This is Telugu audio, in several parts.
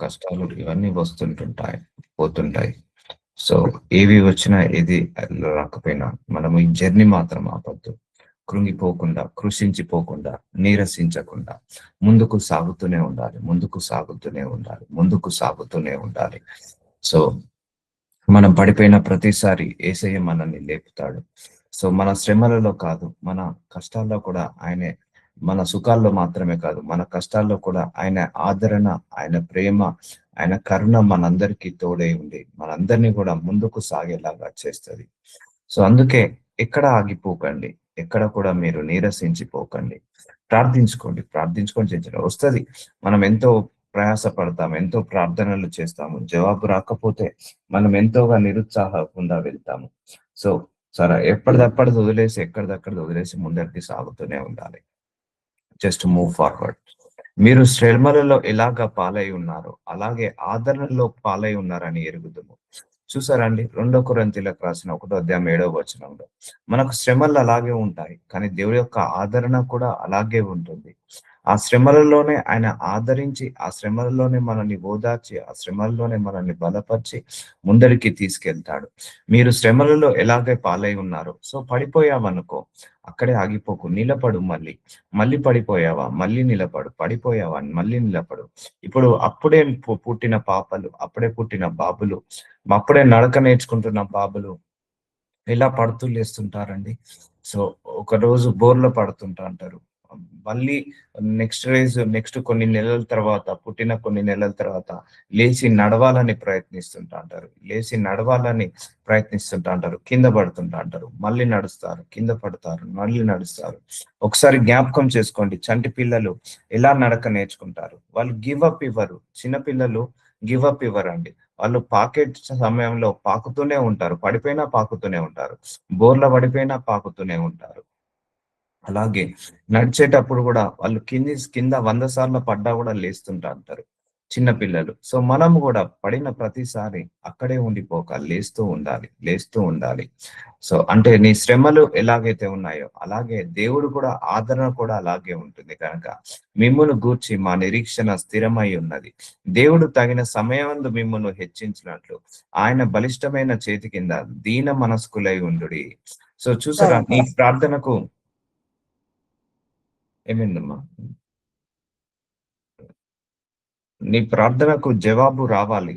కష్టాలు ఇవన్నీ వస్తుంటుంటాయి, పోతుంటాయి. సో, ఏవి వచ్చినా ఏది రాకపోయినా మనము ఈ జర్నీ మాత్రం ఆపొద్దు. కృంగిపోకుండా, కృషించిపోకుండా, నీరసించకుండా ముందుకు సాగుతూనే ఉండాలి. ముందుకు సాగుతూనే ఉండాలి. ముందుకు సాగుతూనే ఉండాలి. సో, మనం పడిపోయిన ప్రతిసారి యేసయ్య మనల్ని లేపుతాడు. సో, మన శ్రమలలో కాదు, మన కష్టాల్లో కూడా ఆయనే, మన సుఖాల్లో మాత్రమే కాదు, మన కష్టాల్లో కూడా ఆయన ఆదరణ, ఆయన ప్రేమ, ఆయన కరుణ మనందరికీ తోడై ఉండి, మనందరినీ కూడా ముందుకు సాగేలాగా చేస్తది. సో, అందుకే ఎక్కడ ఆగిపోకండి. ఎక్కడ కూడా మీరు నీరసించిపోకండి. ప్రార్థించుకోండి. ప్రార్థించుకొని చేయండి. వస్తది. మనం ఎంతో ప్రయాస పడతాము. ఎంతో ప్రార్థనలు చేస్తాము. జవాబు రాకపోతే మనం ఎంతోగా నిరుత్సాహంగా వెళ్తాము. సో, సరే ఎప్పటిదప్పటిది వదిలేసి, ఎక్కడిదక్కడిది వదిలేసి ముందరికి సాగుతూనే ఉండాలి. Just move forward. మీరు శ్రమలలో ఎలాగా పాలై ఉన్నారో, అలాగే ఆదరణలో పాలై ఉన్నారని ఎరుగుదుము. చూసారా అండి? 2 కొరింథీయులకు రాసిన 1 అధ్యాయం 7వ వచనంలో మనకు శ్రమలు అలాగే ఉంటాయి. కానీ దేవుడి యొక్క ఆదరణ కూడా అలాగే ఉంటుంది. ఆ శ్రమలలోనే ఆయన ఆదరించి, ఆ శ్రమలలోనే మనల్ని ఓదార్చి, ఆ శ్రమల్లోనే మనల్ని బలపరిచి ముందరికి తీసుకెళ్తాడు. మీరు శ్రమలలో ఎలాగే పాలై ఉన్నారో, సో పడిపోయావనుకో అక్కడే ఆగిపోకు, నిలబడు మళ్ళీ. మళ్ళీ పడిపోయావా? మళ్ళీ నిలబడు. పడిపోయావా? మళ్ళీ నిలబడు. ఇప్పుడు అప్పుడే పుట్టిన పాపలు, అప్పుడే పుట్టిన బాబులు, అప్పుడే నడక నేర్చుకుంటున్న బాబులు ఇలా పడుతూ లేస్తుంటారండి. సో, ఒకరోజు బోర్ల పడుతుంటా అంటారు. మళ్ళీ నెక్స్ట్ కొన్ని నెలల తర్వాత, పుట్టిన కొన్ని నెలల తర్వాత లేచి నడవాలని ప్రయత్నిస్తుంటా అంటారు. లేచి నడవాలని ప్రయత్నిస్తుంటా అంటారు. కింద పడుతుంటా అంటారు. మళ్ళీ నడుస్తారు. కింద పడతారు. మళ్ళీ నడుస్తారు. ఒకసారి జ్ఞాపకం చేసుకోండి. చంటి పిల్లలు ఎలా నడక నేర్చుకుంటారు? వాళ్ళు గివ్ అప్ ఇవ్వరు. చిన్న పిల్లలు గివ్ అప్ ఇవ్వరండి. వాళ్ళు సమయంలో పాకుతూనే ఉంటారు. పడిపోయినా పాకుతూనే ఉంటారు. బోర్ల పడిపోయినా పాకుతూనే ఉంటారు. అలాగే నడిచేటప్పుడు గూడా వాళ్ళు కింద 100 సార్లు పడ్డా గూడా లేస్తుంటా అంటారు చిన్న పిల్లలు. సో, మనము గూడా పడిన ప్రతిసారి అక్కడే ఉండిపోక లేస్తూ ఉండాలి. లేస్తూ ఉండాలి. సో, అంటే నీ శ్రమలు ఎలాగైతే ఉన్నాయో, అలాగే దేవుడు కూడా ఆదరణ కూడా అలాగే ఉంటుంది కనుక, మిమ్మును గూర్చి మా నిరీక్షణ స్థిరమై ఉన్నది. దేవుడు తగిన సమయమందు మిమ్మును హెచ్చించినట్లు, ఆయన బలిష్టమైన చేతి కింద దీన మనస్కులై ఉండుడి. సో, చూసారా నీ ప్రార్థనకు ఏమైందమ్మా? నీ ప్రార్థనకు జవాబు రావాలి.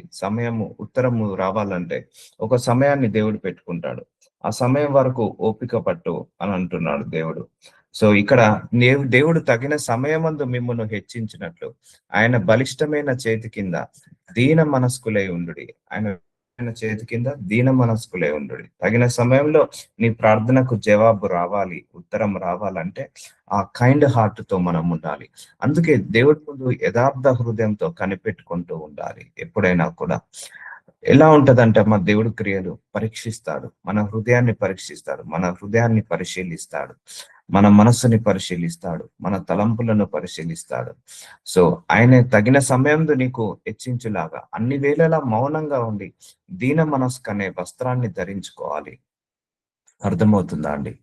ఉత్తరము రావాలంటే ఒక సమయాన్ని దేవుడు పెట్టుకుంటాడు. ఆ సమయం వరకు ఓపిక పట్టు అని అంటున్నాడు దేవుడు. సో, ఇక్కడ దేవుడు తగిన సమయమందు మిమ్మును హెచ్చించినట్లు ఆయన బలిష్టమైన చేతి కింద దీన మనస్కులై ఉండుడి. ఆయన చేతి కింద దీన మనస్కులై ఉండుడి. తగిన సమయంలో నీ ప్రార్థనకు జవాబు రావాలి, ఉత్తరం రావాలంటే ఆ కైండ్ హార్ట్ తో మనం ఉండాలి. అందుకే దేవుడి ముందు యథార్థ హృదయంతో కనిపెట్టుకుంటూ ఉండాలి ఎప్పుడైనా కూడా. ఎలా ఉంటదంటే మన దేవుడి క్రియలు పరీక్షిస్తాడు. మన హృదయాన్ని పరీక్షిస్తాడు. మన హృదయాన్ని పరిశీలిస్తాడు. మన మనస్సుని పరిశీలిస్తాడు. మన తలంపులను పరిశీలిస్తాడు. సో, ఆయన తగిన సమయంలో నీకు హెచ్చించులాగా అన్ని వేళలా మౌనంగా ఉండి దీన మనస్కనే వస్త్రాన్ని ధరించుకోవాలి. అర్థమవుతుందా అండి?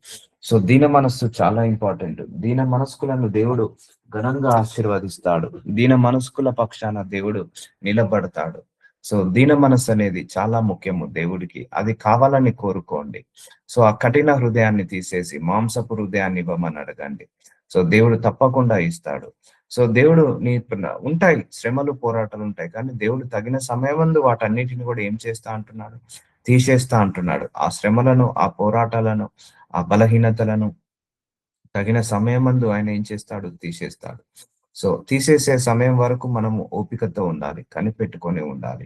సో, దీన మనస్సు చాలా ఇంపార్టెంట్. దీన మనస్కులను దేవుడు ఘనంగా ఆశీర్వదిస్తాడు. దీన మనస్కుల పక్షాన దేవుడు నిలబడతాడు. సో, దీన మనస్సు అనేది చాలా ముఖ్యము దేవుడికి. అది కావాలని కోరుకోండి. సో, ఆ కఠిన హృదయాన్ని తీసేసి మాంసపు హృదయాన్ని ఇవ్వమని అడగండి. సో, దేవుడు తప్పకుండా ఇస్తాడు. సో, దేవుడు ఉంటాయి శ్రమలు, పోరాటాలు ఉంటాయి. కానీ దేవుడు తగిన సమయమందు వాటన్నిటిని కూడా ఏం చేస్తా అంటున్నాడు? తీసేస్తా అంటున్నాడు. ఆ శ్రమలను, ఆ పోరాటాలను, ఆ బలహీనతలను తగిన సమయమందు ఆయన ఏం చేస్తాడు? తీసేస్తాడు. సో, తీసేసే సమయం వరకు మనము ఓపికతో ఉండాలి. కనిపెట్టుకొని ఉండాలి.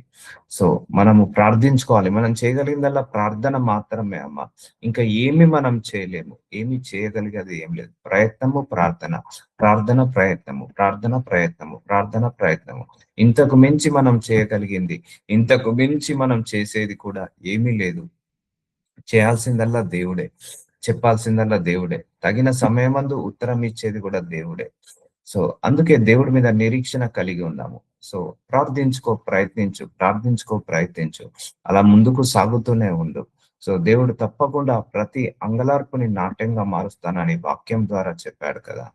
సో, మనము ప్రార్థించుకోవాలి. మనం చేయగలిగిందల్లా ప్రార్థన మాత్రమే అమ్మ. ఇంకా ఏమి మనం చేయలేము. ఏమి చేయగలిగేది ఏం లేదు. ప్రయత్నము, ప్రార్థన. ప్రార్థన, ప్రయత్నము. ప్రార్థన, ప్రయత్నము. ప్రార్థన, ప్రయత్నము. ఇంతకు మించి మనం చేయగలిగింది, ఇంతకు మించి మనం చేసేది కూడా ఏమీ లేదు. చేయాల్సిందల్లా దేవుడే. చెప్పాల్సిందల్లా దేవుడే. తగిన సమయమందు ఉత్తరం ఇచ్చేది కూడా దేవుడే. సో, అందుకే దేవుడి మీద నిరీక్షణ కలిగి ఉన్నాము. సో, ప్రార్థించుకో, ప్రయత్నించు. ప్రార్థించుకో, ప్రయత్నించు. అలా ముందుకు సాగుతూనే ఉండు. సో దేవుడు తప్పకుండా ప్రతి అంగలార్పుని నాట్యంగా మారుస్తానని వాక్యం ద్వారా చెప్పాడు కదా.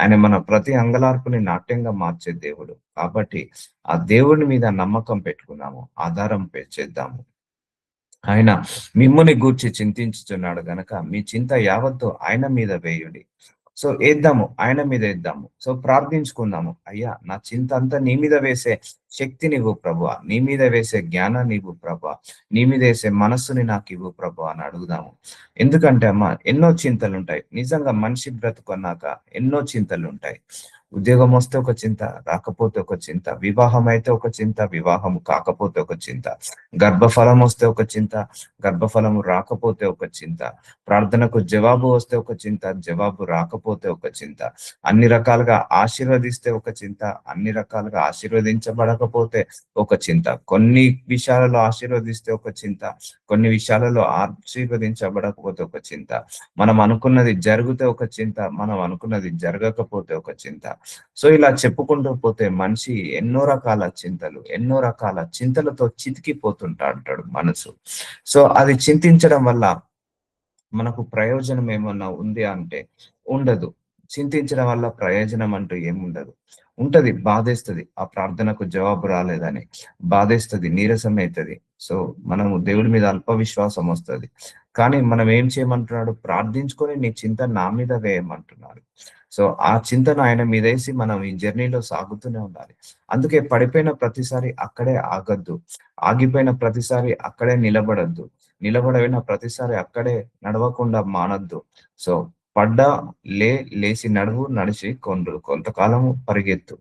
ఆయన మన ప్రతి అంగలార్పుని నాట్యంగా మార్చే దేవుడు. కాబట్టి ఆ దేవుని మీద నమ్మకం పెట్టుకున్నాము, ఆధారం చేద్దాము. ఆయన మిమ్ముని గూర్చి చింతించుచున్నాడు గనక మీ చింత యావత్తు ఆయన మీద వేయుడి. సో ఏద్దాము, ఆయన మీద ఏద్దాము. సో ప్రార్థించుకుందాము. అయ్యా నా చింత అంతా నీ మీద వేసే శక్తినివ్వు ప్రభువా, నీ మీద వేసే జ్ఞానాన్ని ఇవ్వు ప్రభువా, నీ మీద వేసే మనస్సుని నాకు ఇవ్వు ప్రభువా అని అడుగుదాము. ఎందుకంటే అమ్మా ఎన్నో చింతలుంటాయి. నిజంగా మనిషి బ్రతుకున్నాక ఎన్నో చింతలుంటాయి. ఉద్యోగం వస్తే ఒక చింత, రాకపోతే ఒక చింత, వివాహం అయితే ఒక చింత, వివాహం కాకపోతే ఒక చింత, గర్భఫలం వస్తే ఒక చింత, గర్భఫలము రాకపోతే ఒక చింత, ప్రార్థనకు జవాబు వస్తే ఒక చింత, జవాబు రాకపోతే ఒక చింత, అన్ని రకాలుగా ఆశీర్వదిస్తే ఒక చింత, అన్ని రకాలుగా ఆశీర్వదించబడకపోతే ఒక చింత, కొన్ని విషయాలలో ఆశీర్వదిస్తే ఒక చింత, కొన్ని విషయాలలో ఆశీర్వదించబడకపోతే ఒక చింత, మనం అనుకున్నది జరిగితే ఒక చింత, మనం అనుకున్నది జరగకపోతే ఒక చింత. సో ఇలా చెప్పుకుంటూ పోతే మనిషి ఎన్నో రకాల చింతలు, ఎన్నో రకాల చింతలతో చితికిపోతుంటా అంటాడు మనసు. సో అది చింతించడం వల్ల మనకు ప్రయోజనం ఏమన్నా ఉంది అంటే ఉండదు. చింతించడం వల్ల ప్రయోజనం అంటూ ఏముండదు. ఉంటది, బాధేస్తది. ఆ ప్రార్థనకు జవాబు రాలేదని బాధేస్తది, నీరసం అయితది. సో మనము దేవుడి మీద అల్ప విశ్వాసం వస్తది. కానీ మనం ఏం చేయమంటున్నాడు? ప్రార్థించుకొని నీ చింత నా మీద వేయమంటున్నాడు. సో ఆ చింతను ఆయన మీదేసి మనం ఈ జర్నీలో సాగుతూనే ఉండాలి. అందుకే పడిపోయిన ప్రతిసారి అక్కడే ఆగొద్దు. ఆగిపోయిన ప్రతిసారి అక్కడే నిలబడొద్దు. నిలబడిన ప్రతిసారి అక్కడే నడవకుండా మానొద్దు. సో పడ్డా లేసి నడువు, నడిచి కొంతకాలము పరిగెత్తు.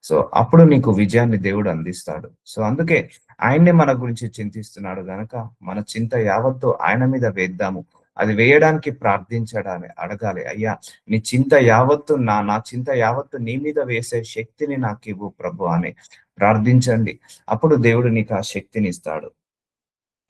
సో అప్పుడు నీకు విజయాన్ని దేవుడు అందిస్తాడు. సో అందుకే ఆయన్నే మన గురించి చింతిస్తున్నాడు గనక మన చింత యావత్తు ఆయన మీద వేద్దాము. అది వేయడానికి ప్రార్థించడాన్ని అడగాలి. అయ్యా నీ చింత యావత్తు నా చింత యావత్తు నీ మీద వేసే శక్తిని నాకివ్వు ప్రభు అని ప్రార్థించండి. అప్పుడు దేవుడు నీకు ఆ శక్తిని ఇస్తాడు.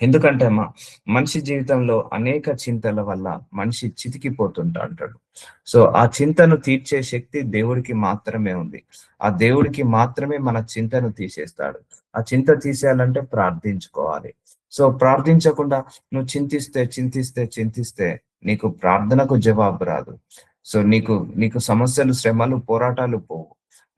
ఎందుకంటే అమ్మా మనిషి జీవితంలో అనేక చింతల వల్ల మనిషి చితికిపోతుంటా అంటాడు. సో ఆ చింతను తీర్చే శక్తి దేవుడికి మాత్రమే ఉంది. ఆ దేవుడికి మాత్రమే మన చింతను తీసేస్తాడు. ఆ చింత తీసేయాలంటే ప్రార్థించుకోవాలి. సో ప్రార్థించకుండా నువ్వు చింతిస్తే నీకు ప్రార్థనకు జవాబు రాదు. సో నీకు నీకు సమస్యలు, శ్రమలు, పోరాటాలు పోవు.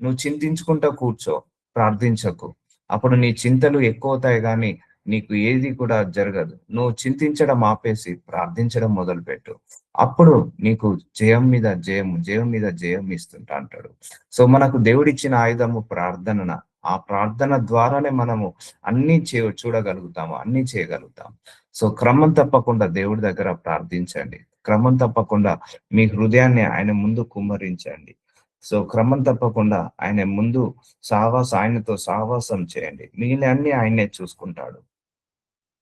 నువ్వు చింతించుకుంటా కూర్చో, ప్రార్థించకు. అప్పుడు నీ చింతలు ఎక్కువవుతాయి గాని నీకు ఏది కూడా జరగదు. నువ్వు చింతించడం ఆపేసి ప్రార్థించడం మొదలుపెట్టు. అప్పుడు నీకు జయం మీద జయం, జయం మీద జయం ఇస్తుంటా అంటాడు. సో మనకు దేవుడిచ్చిన ఆయుధము ప్రార్థన. ఆ ప్రార్థన ద్వారానే మనము అన్ని చూడగలుగుతాము, అన్ని చేయగలుగుతాం. సో క్రమం తప్పకుండా దేవుడి దగ్గర ప్రార్థించండి. క్రమం తప్పకుండా మీ హృదయాన్ని ఆయన ముందు కుమ్మరించండి. సో క్రమం తప్పకుండా ఆయన ముందు ఆయనతో సహవాసం చేయండి. మిగిలిన అన్ని ఆయనే చూసుకుంటాడు.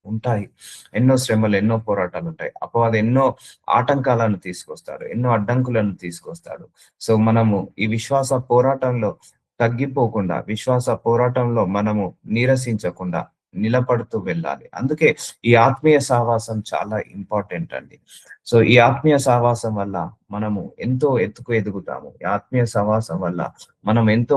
ఉంటాయి. ఎన్నో శ్రమలు, ఎన్నో పోరాటాలు ఉంటాయి. అపవాది ఎన్నో ఆటంకాలను తీసుకొస్తాడు. ఎన్నో అడ్డంకులను తీసుకొస్తాడు. సో మనము ఈ విశ్వాస పోరాటంలో తగ్గిపోకుండా, విశ్వాస పోరాటంలో మనము నీరసించకుండా నిలబడుతూ వెళ్ళాలి. అందుకే ఈ ఆత్మీయ సహవాసం చాలా ఇంపార్టెంట్ అండి. సో ఈ ఆత్మీయ సహవాసం వల్ల మనము ఎంతో ఎత్తుకు ఎదుగుతాము. ఈ ఆత్మీయ సహవాసం వల్ల మనం ఎంతో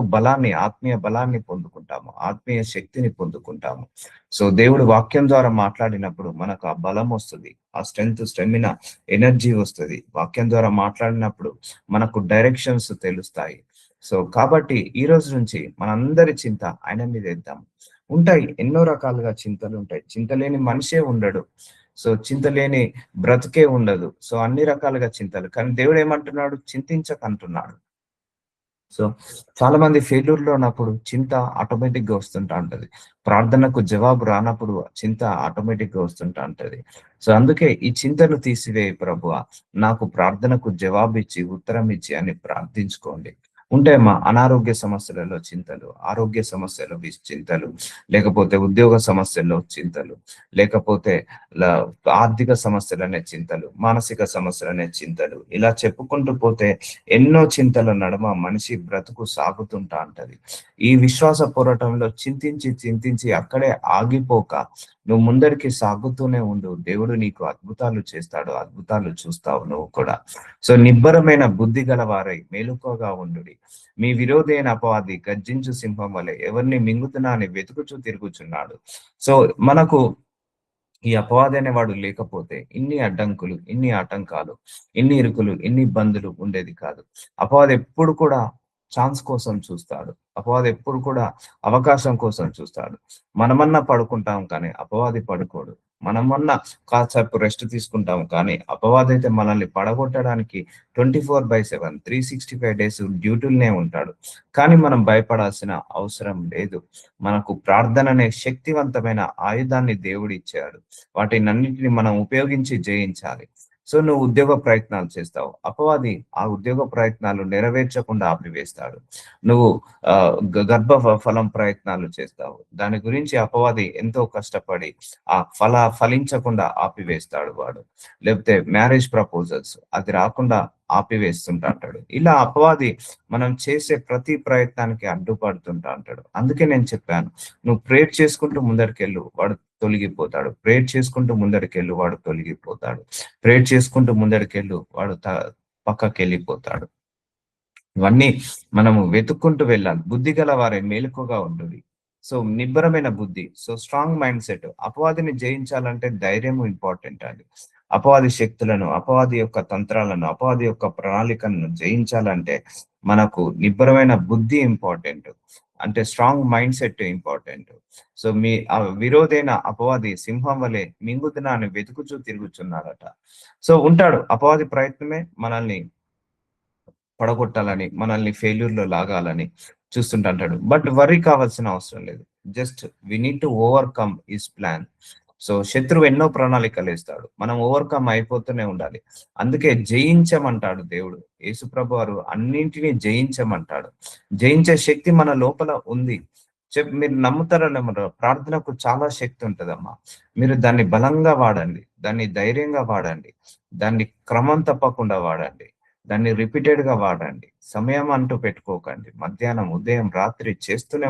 ఆత్మీయ బలాన్ని పొందుకుంటాము, ఆత్మీయ శక్తిని పొందుకుంటాము. సో దేవుడు వాక్యం ద్వారా మాట్లాడినప్పుడు మనకు ఆ బలం వస్తుంది, ఆ స్టెమినా, ఎనర్జీ వస్తుంది. వాక్యం ద్వారా మాట్లాడినప్పుడు మనకు డైరెక్షన్స్ తెలుస్తాయి. సో కాబట్టి ఈ రోజు నుంచి మనందరి చింత ఆయన మీద వేద్దాం. ఉంటాయి ఎన్నో రకాలుగా చింతలు ఉంటాయి. చింత లేని మనిషే ఉండడు. సో చింత లేని బ్రతుకే ఉండదు. సో అన్ని రకాలుగా చింతలు, కానీ దేవుడు ఏమంటున్నాడు? చింతించకంటున్నాడు. సో చాలా మంది ఫెయిల్యూర్ లో ఉన్నప్పుడు చింత ఆటోమేటిక్ గా వస్తుంటా ఉంటది. ప్రార్థనకు జవాబు రానప్పుడు చింత ఆటోమేటిక్ గా వస్తుంటా ఉంటది. సో అందుకే ఈ చింతను తీసివేయి ప్రభువా, నాకు ప్రార్థనకు జవాబు ఇచ్చి, ఉత్తరం ఇచ్చి అని ప్రార్థించుకోండి. ఉంటే మా అనారోగ్య సమస్యలలో చింతలు, ఆరోగ్య సమస్యలు చింతలు, లేకపోతే ఉద్యోగ సమస్యల్లో చింతలు, లేకపోతే ఆర్థిక సమస్యలనే చింతలు, మానసిక సమస్యలనే చింతలు, ఇలా చెప్పుకుంటూ పోతే ఎన్నో చింతల నడుమ మనిషి బ్రతుకు సాగుతుంటా ఉంటది. ఈ విశ్వాస పోరాటంలో చింతించి అక్కడే ఆగిపోక నువ్వు ముందరికి సాగుతూనే ఉండు. దేవుడు నీకు అద్భుతాలు చేస్తాడు, అద్భుతాలు చూస్తావు నువ్వు కూడా. సో నిబ్బరమైన బుద్ధి గల వారై మేలుకోగా ఉండుడి. మీ విరోధైన అపవాది గర్జించు సింహం వలె ఎవరిని మింగుతున్నా అని వెతుకుచూ తిరుగుచున్నాడు. సో మనకు ఈ అపవాది అనేవాడు లేకపోతే ఇన్ని అడ్డంకులు, ఇన్ని ఆటంకాలు, ఇన్ని ఇరుకులు, ఇన్ని ఇబ్బందులు ఉండేది కాదు. అపవాది ఎప్పుడు కూడా ఛాన్స్ కోసం చూస్తాడు. అపవాది ఎప్పుడు కూడా అవకాశం కోసం చూస్తాడు. మనమన్నా పడుకుంటాం కానీ అపవాది పడుకోడు. మనమన్నా కాసేపు రెస్ట్ తీసుకుంటాం కానీ అపవాది అయితే మనల్ని పడగొట్టడానికి 24/7 365 డేస్ డ్యూటీలనే ఉంటాడు. కానీ మనం భయపడాల్సిన అవసరం లేదు. మనకు ప్రార్థన అనే శక్తివంతమైన ఆయుధాన్ని దేవుడు ఇచ్చాడు. వాటినన్నిటిని మనం ఉపయోగించి జయించాలి. సో నువ్వు ఉద్యోగ ప్రయత్నాలు చేస్తావు. అపవాది ఆ ఉద్యోగ ప్రయత్నాలు నెరవేర్చకుండా ఆపివేస్తాడు. నువ్వు ఫలం ప్రయత్నాలు చేస్తావు. దాని గురించి అపవాది ఎంతో కష్టపడి ఆ ఫలించకుండా ఆపివేస్తాడు వాడు. లేకపోతే మ్యారేజ్ ప్రపోజల్స్ అది రాకుండా ఆపివేస్తుంటా అంటాడు. ఇలా అపవాది మనం చేసే ప్రతి ప్రయత్నానికి అడ్డుపడుతుంటా అంటాడు. అందుకే నేను చెప్పాను, నువ్వు ప్రేర్ చేసుకుంటూ ముందరికెళ్ళు, వాడు తొలగిపోతాడు. ప్రేర్ చేసుకుంటూ ముందరికెళ్ళు, వాడు తొలగిపోతాడు. ప్రేర్ చేసుకుంటూ ముందరికెళ్ళు, వాడు పక్కకి వెళ్ళిపోతాడు. ఇవన్నీ మనము వెతుక్కుంటూ వెళ్ళాలి. బుద్ధి గల వారే మేలుకోగా ఉంటుంది. సో నిబ్బరమైన బుద్ధి, సో స్ట్రాంగ్ మైండ్ సెట్. అపవాదిని జయించాలంటే ధైర్యం ఇంపార్టెంట్ అండి. అపవాది శక్తులను, అపవాది యొక్క తంత్రాలను, అపవాది యొక్క ప్రణాళికలను జయించాలంటే మనకు నిబ్బరమైన బుద్ధి ఇంపార్టెంట్. అంటే strong mind set important. So మీ విరోధైన అపవాది సింహం వలె మింగుదినాన్ని వెతుకుచూ తిరుగుచున్నాడట. సో ఉంటాడు. అపవాది ప్రయత్నమే మనల్ని పడగొట్టాలని, మనల్ని ఫెయిల్యూర్ లో లాగాలని చూస్తుంటాడు. బట్ వర్రీ కావాల్సిన అవసరం లేదు. Just we need to overcome his plan. So శత్రువు ఎన్నో ప్రణాళికలు వేస్తాడు, మనం ఓవర్కమ్ అయిపోతూనే ఉండాలి. అందుకే జయించమంటాడు దేవుడు. యేసుప్రభు వారు అన్నింటినీ జయించమంటాడు. జయించే శక్తి మన లోపల ఉంది. మీరు నమ్ముతారో నమ్మరో, ప్రార్థనకు చాలా శక్తి ఉంటదమ్మా. మీరు దాన్ని బలంగా వాడండి, దాన్ని ధైర్యంగా వాడండి, దాన్ని క్రమం తప్పకుండా వాడండి, దాన్ని రిపీటెడ్ గా వాడండి. సమయం అంటూ పెట్టుకోకండి. మధ్యాహ్నం, ఉదయం, రాత్రి చేస్తూనే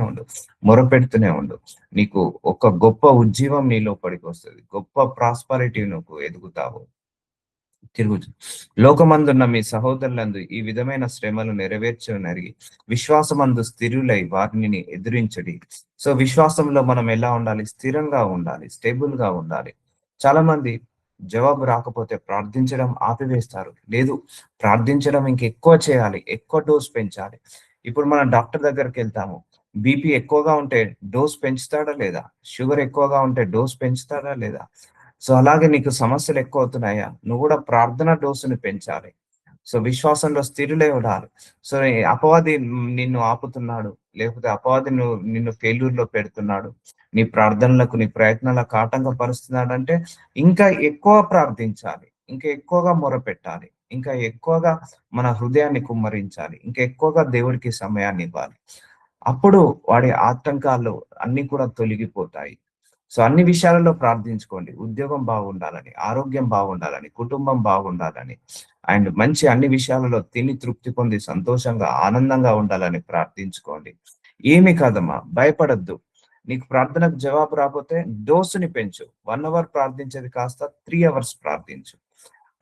ఉండు, మొరపెడుతూనే ఉండు. నీకు ఒక గొప్ప ఉజ్జీవం నీ లోపలికి వస్తుంది. గొప్ప ప్రాస్పరిటీ నువ్వు ఎదుగుతావు. తిరుగుచు లోకమందున్న మీ సహోదరులందు ఈ విధమైన శ్రమలు నెరవేర్చునరిగి విశ్వాసమందు స్థిరులై వారిని ఎదిరించడి. సో విశ్వాసంలో మనం ఎలా ఉండాలి? స్థిరంగా ఉండాలి, స్టేబుల్ గా ఉండాలి. చాలా మంది జవాబు రాకపోతే ప్రార్థించడం ఆపివేస్తారు. లేదు, ప్రార్థించడం ఇంకెక్కువ చేయాలి, ఎక్కువ డోస్ పెంచాలి. ఇప్పుడు మనం డాక్టర్ దగ్గరికి వెళ్తాము. బీపీ ఎక్కువగా ఉంటే డోస్ పెంచుతాడా లేదా? షుగర్ ఎక్కువగా ఉంటే డోస్ పెంచుతాడా లేదా? సో అలాగే నీకు సమస్యలు ఎక్కువ అవుతున్నాయా? నువ్వు కూడా ప్రార్థన డోసుని పెంచాలి. సో విశ్వాసంలో స్థిరులై ఉండాలి. సో అపవాది నిన్ను ఆపుతున్నాడు, లేకపోతే అపవాది నిన్ను ఫెయిల్యూర్ లో పెడుతున్నాడు, నీ ప్రార్థనలకు, నీ ప్రయత్నాలకు ఆటంకపరుస్తున్నాడు అంటే ఇంకా ఎక్కువ ప్రార్థించాలి, ఇంకా ఎక్కువగా మొరపెట్టాలి, ఇంకా ఎక్కువగా మన హృదయాన్ని కుమ్మరించాలి, ఇంకా ఎక్కువగా దేవుడికి సమయాన్ని ఇవ్వాలి. అప్పుడు వాడి ఆటంకాలు అన్ని కూడా తొలగిపోతాయి. సో అన్ని విషయాలలో ప్రార్థించుకోండి. ఉద్యోగం బాగుండాలని, ఆరోగ్యం బాగుండాలని, కుటుంబం బాగుండాలని, అండ్ మంచి అన్ని విషయాలలో తిని తృప్తి పొంది సంతోషంగా, ఆనందంగా ఉండాలని ప్రార్థించుకోండి. ఏమి కాదమ్మా, భయపడద్దు. నీకు ప్రార్థనకు జవాబు రాకపోతే డోసుని పెంచు. 1 అవర్ ప్రార్థించేది కాస్త 3 అవర్స్ ప్రార్థించు.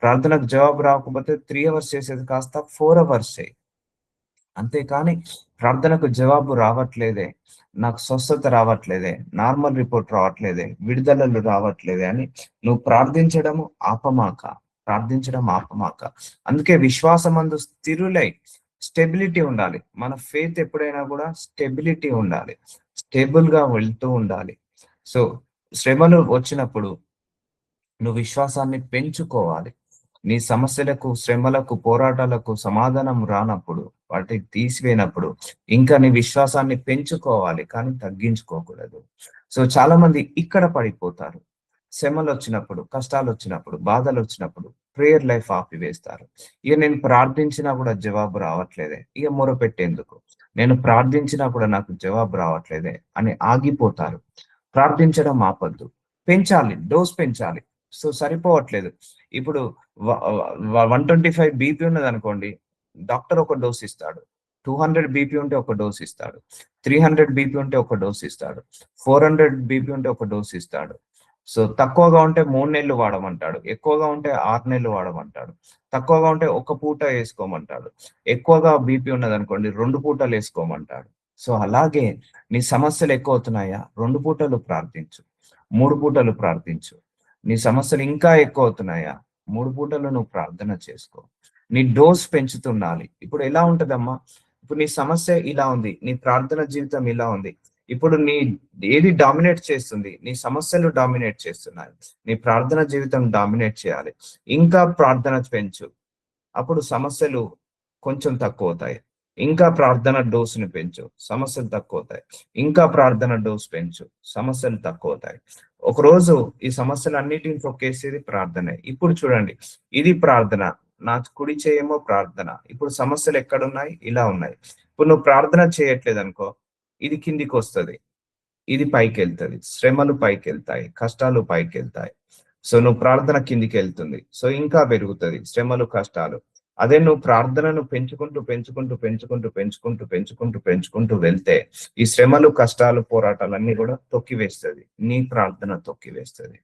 ప్రార్థనకు జవాబు రాకపోతే 3 అవర్స్ చేసేది కాస్త 4 అవర్స్ చేయి. అంతేకాని ప్రార్థనకు జవాబు రావట్లేదే, నాకు స్వస్థత రావట్లేదే, నార్మల్ రిపోర్ట్ రావట్లేదే, విడుదలలు రావట్లేదే అని నువ్వు ప్రార్థించడం ఆపమాక. అందుకే విశ్వాసమందు స్థిరులై, స్టెబిలిటీ ఉండాలి. మన ఫెయిత్ ఎప్పుడైనా కూడా స్టెబిలిటీ ఉండాలి, స్టేబుల్ గా వెళ్తూ ఉండాలి. సో శ్రమలు వచ్చినప్పుడు నువ్వు విశ్వాసాన్ని పెంచుకోవాలి. నీ సమస్యలకు, శ్రమలకు, పోరాటాలకు సమాధానం రానప్పుడు, వాటిని తీసివేనప్పుడు ఇంకా నీ విశ్వాసాన్ని పెంచుకోవాలి, కానీ తగ్గించుకోకూడదు. సో చాలా మంది ఇక్కడ పడిపోతారు. శ్రమలు వచ్చినప్పుడు, కష్టాలు వచ్చినప్పుడు, బాధలు వచ్చినప్పుడు ప్రేయర్ లైఫ్ ఆపివేస్తారు. ఇక నేను ప్రార్థించినా కూడా జవాబు రావట్లేదే, ఇక మొరపెట్టేందుకు, నేను ప్రార్థించినా కూడా నాకు జవాబు రావట్లేదే అని ఆగిపోతారు. ప్రార్థించడం ఆపద్దు, పెంచాలి, డోస్ పెంచాలి. సో సరిపోవట్లేదు. ఇప్పుడు 125 బీపీ ఉన్నది అనుకోండి, డాక్టర్ ఒక డోస్ ఇస్తాడు. 200 బీపీ ఉంటే ఒక డోస్ ఇస్తాడు. 300 బీపీ ఉంటే ఒక డోస్ ఇస్తాడు. 400 బీపీ ఉంటే ఒక డోస్ ఇస్తాడు. సో తక్కువగా ఉంటే 3 నెలలు వాడమంటాడు, ఎక్కువగా ఉంటే 6 నెలలు వాడమంటాడు. తక్కువగా ఉంటే ఒక పూట వేసుకోమంటాడు, ఎక్కువగా బీపీ ఉన్నది అనుకోండి 2 పూటలు వేసుకోమంటాడు. సో అలాగే నీ సమస్యలు ఎక్కువ అవుతున్నాయా, 2 పూటలు ప్రార్థించు, 3 పూటలు ప్రార్థించు. నీ సమస్యలు ఇంకా ఎక్కువ అవుతున్నాయా? 3 పూటలు నువ్వు ప్రార్థన చేసుకో. నీ డోస్ పెంచుతుండాలి. ఇప్పుడు ఎలా ఉంటదమ్మా? ఇప్పుడు నీ సమస్య ఇలా ఉంది. నీ ప్రార్థన జీవితం ఇలా ఉంది. ఇప్పుడు ఏది డామినేట్ చేస్తుంది? నీ సమస్యలు డామినేట్ చేస్తున్నాయి. నీ ప్రార్థన జీవితం డామినేట్ చేయాలి. ఇంకా ప్రార్థన పెంచు. అప్పుడు సమస్యలు కొంచెం తక్కువవుతాయి. ఇంకా ప్రార్థన డోస్‌ని పెంచు. సమస్యలు తక్కువవుతాయి. ఇంకా ప్రార్థన డోస్ పెంచు. సమస్యలు తక్కువవుతాయి. ఒకరోజు ఈ సమస్యలన్నిటిని తొక్కేసేది ప్రార్థనే. ఇప్పుడు చూడండి, ఇది ప్రార్థన. నా కుడి చెయ్యేమో ప్రార్థన. ఇప్పుడు సమస్యలు ఎక్కడున్నాయి? ఇలా ఉన్నాయి. ఇప్పుడు నువ్వు ప్రార్థన చేయట్లేదనుకో, ఇది కిందికొస్తది. ఇది పైకెళ్తది. శ్రమలు పైకెళ్తాయి. కష్టాలు పైకెళ్తాయి. సో, నువ్వు ప్రార్థన కిందికెళ్తుంది. సో, ఇంకా పెరుగుతది శ్రమలు, కష్టాలు. అదే నువ్వు ప్రార్థనను పెంచుకుంటూ వెళ్తే, ఈ శ్రమలు, కష్టాలు, పోరాటాలన్నీ కూడా తొక్కివేస్తది. నీ ప్రార్థన తొక్కివేస్తది.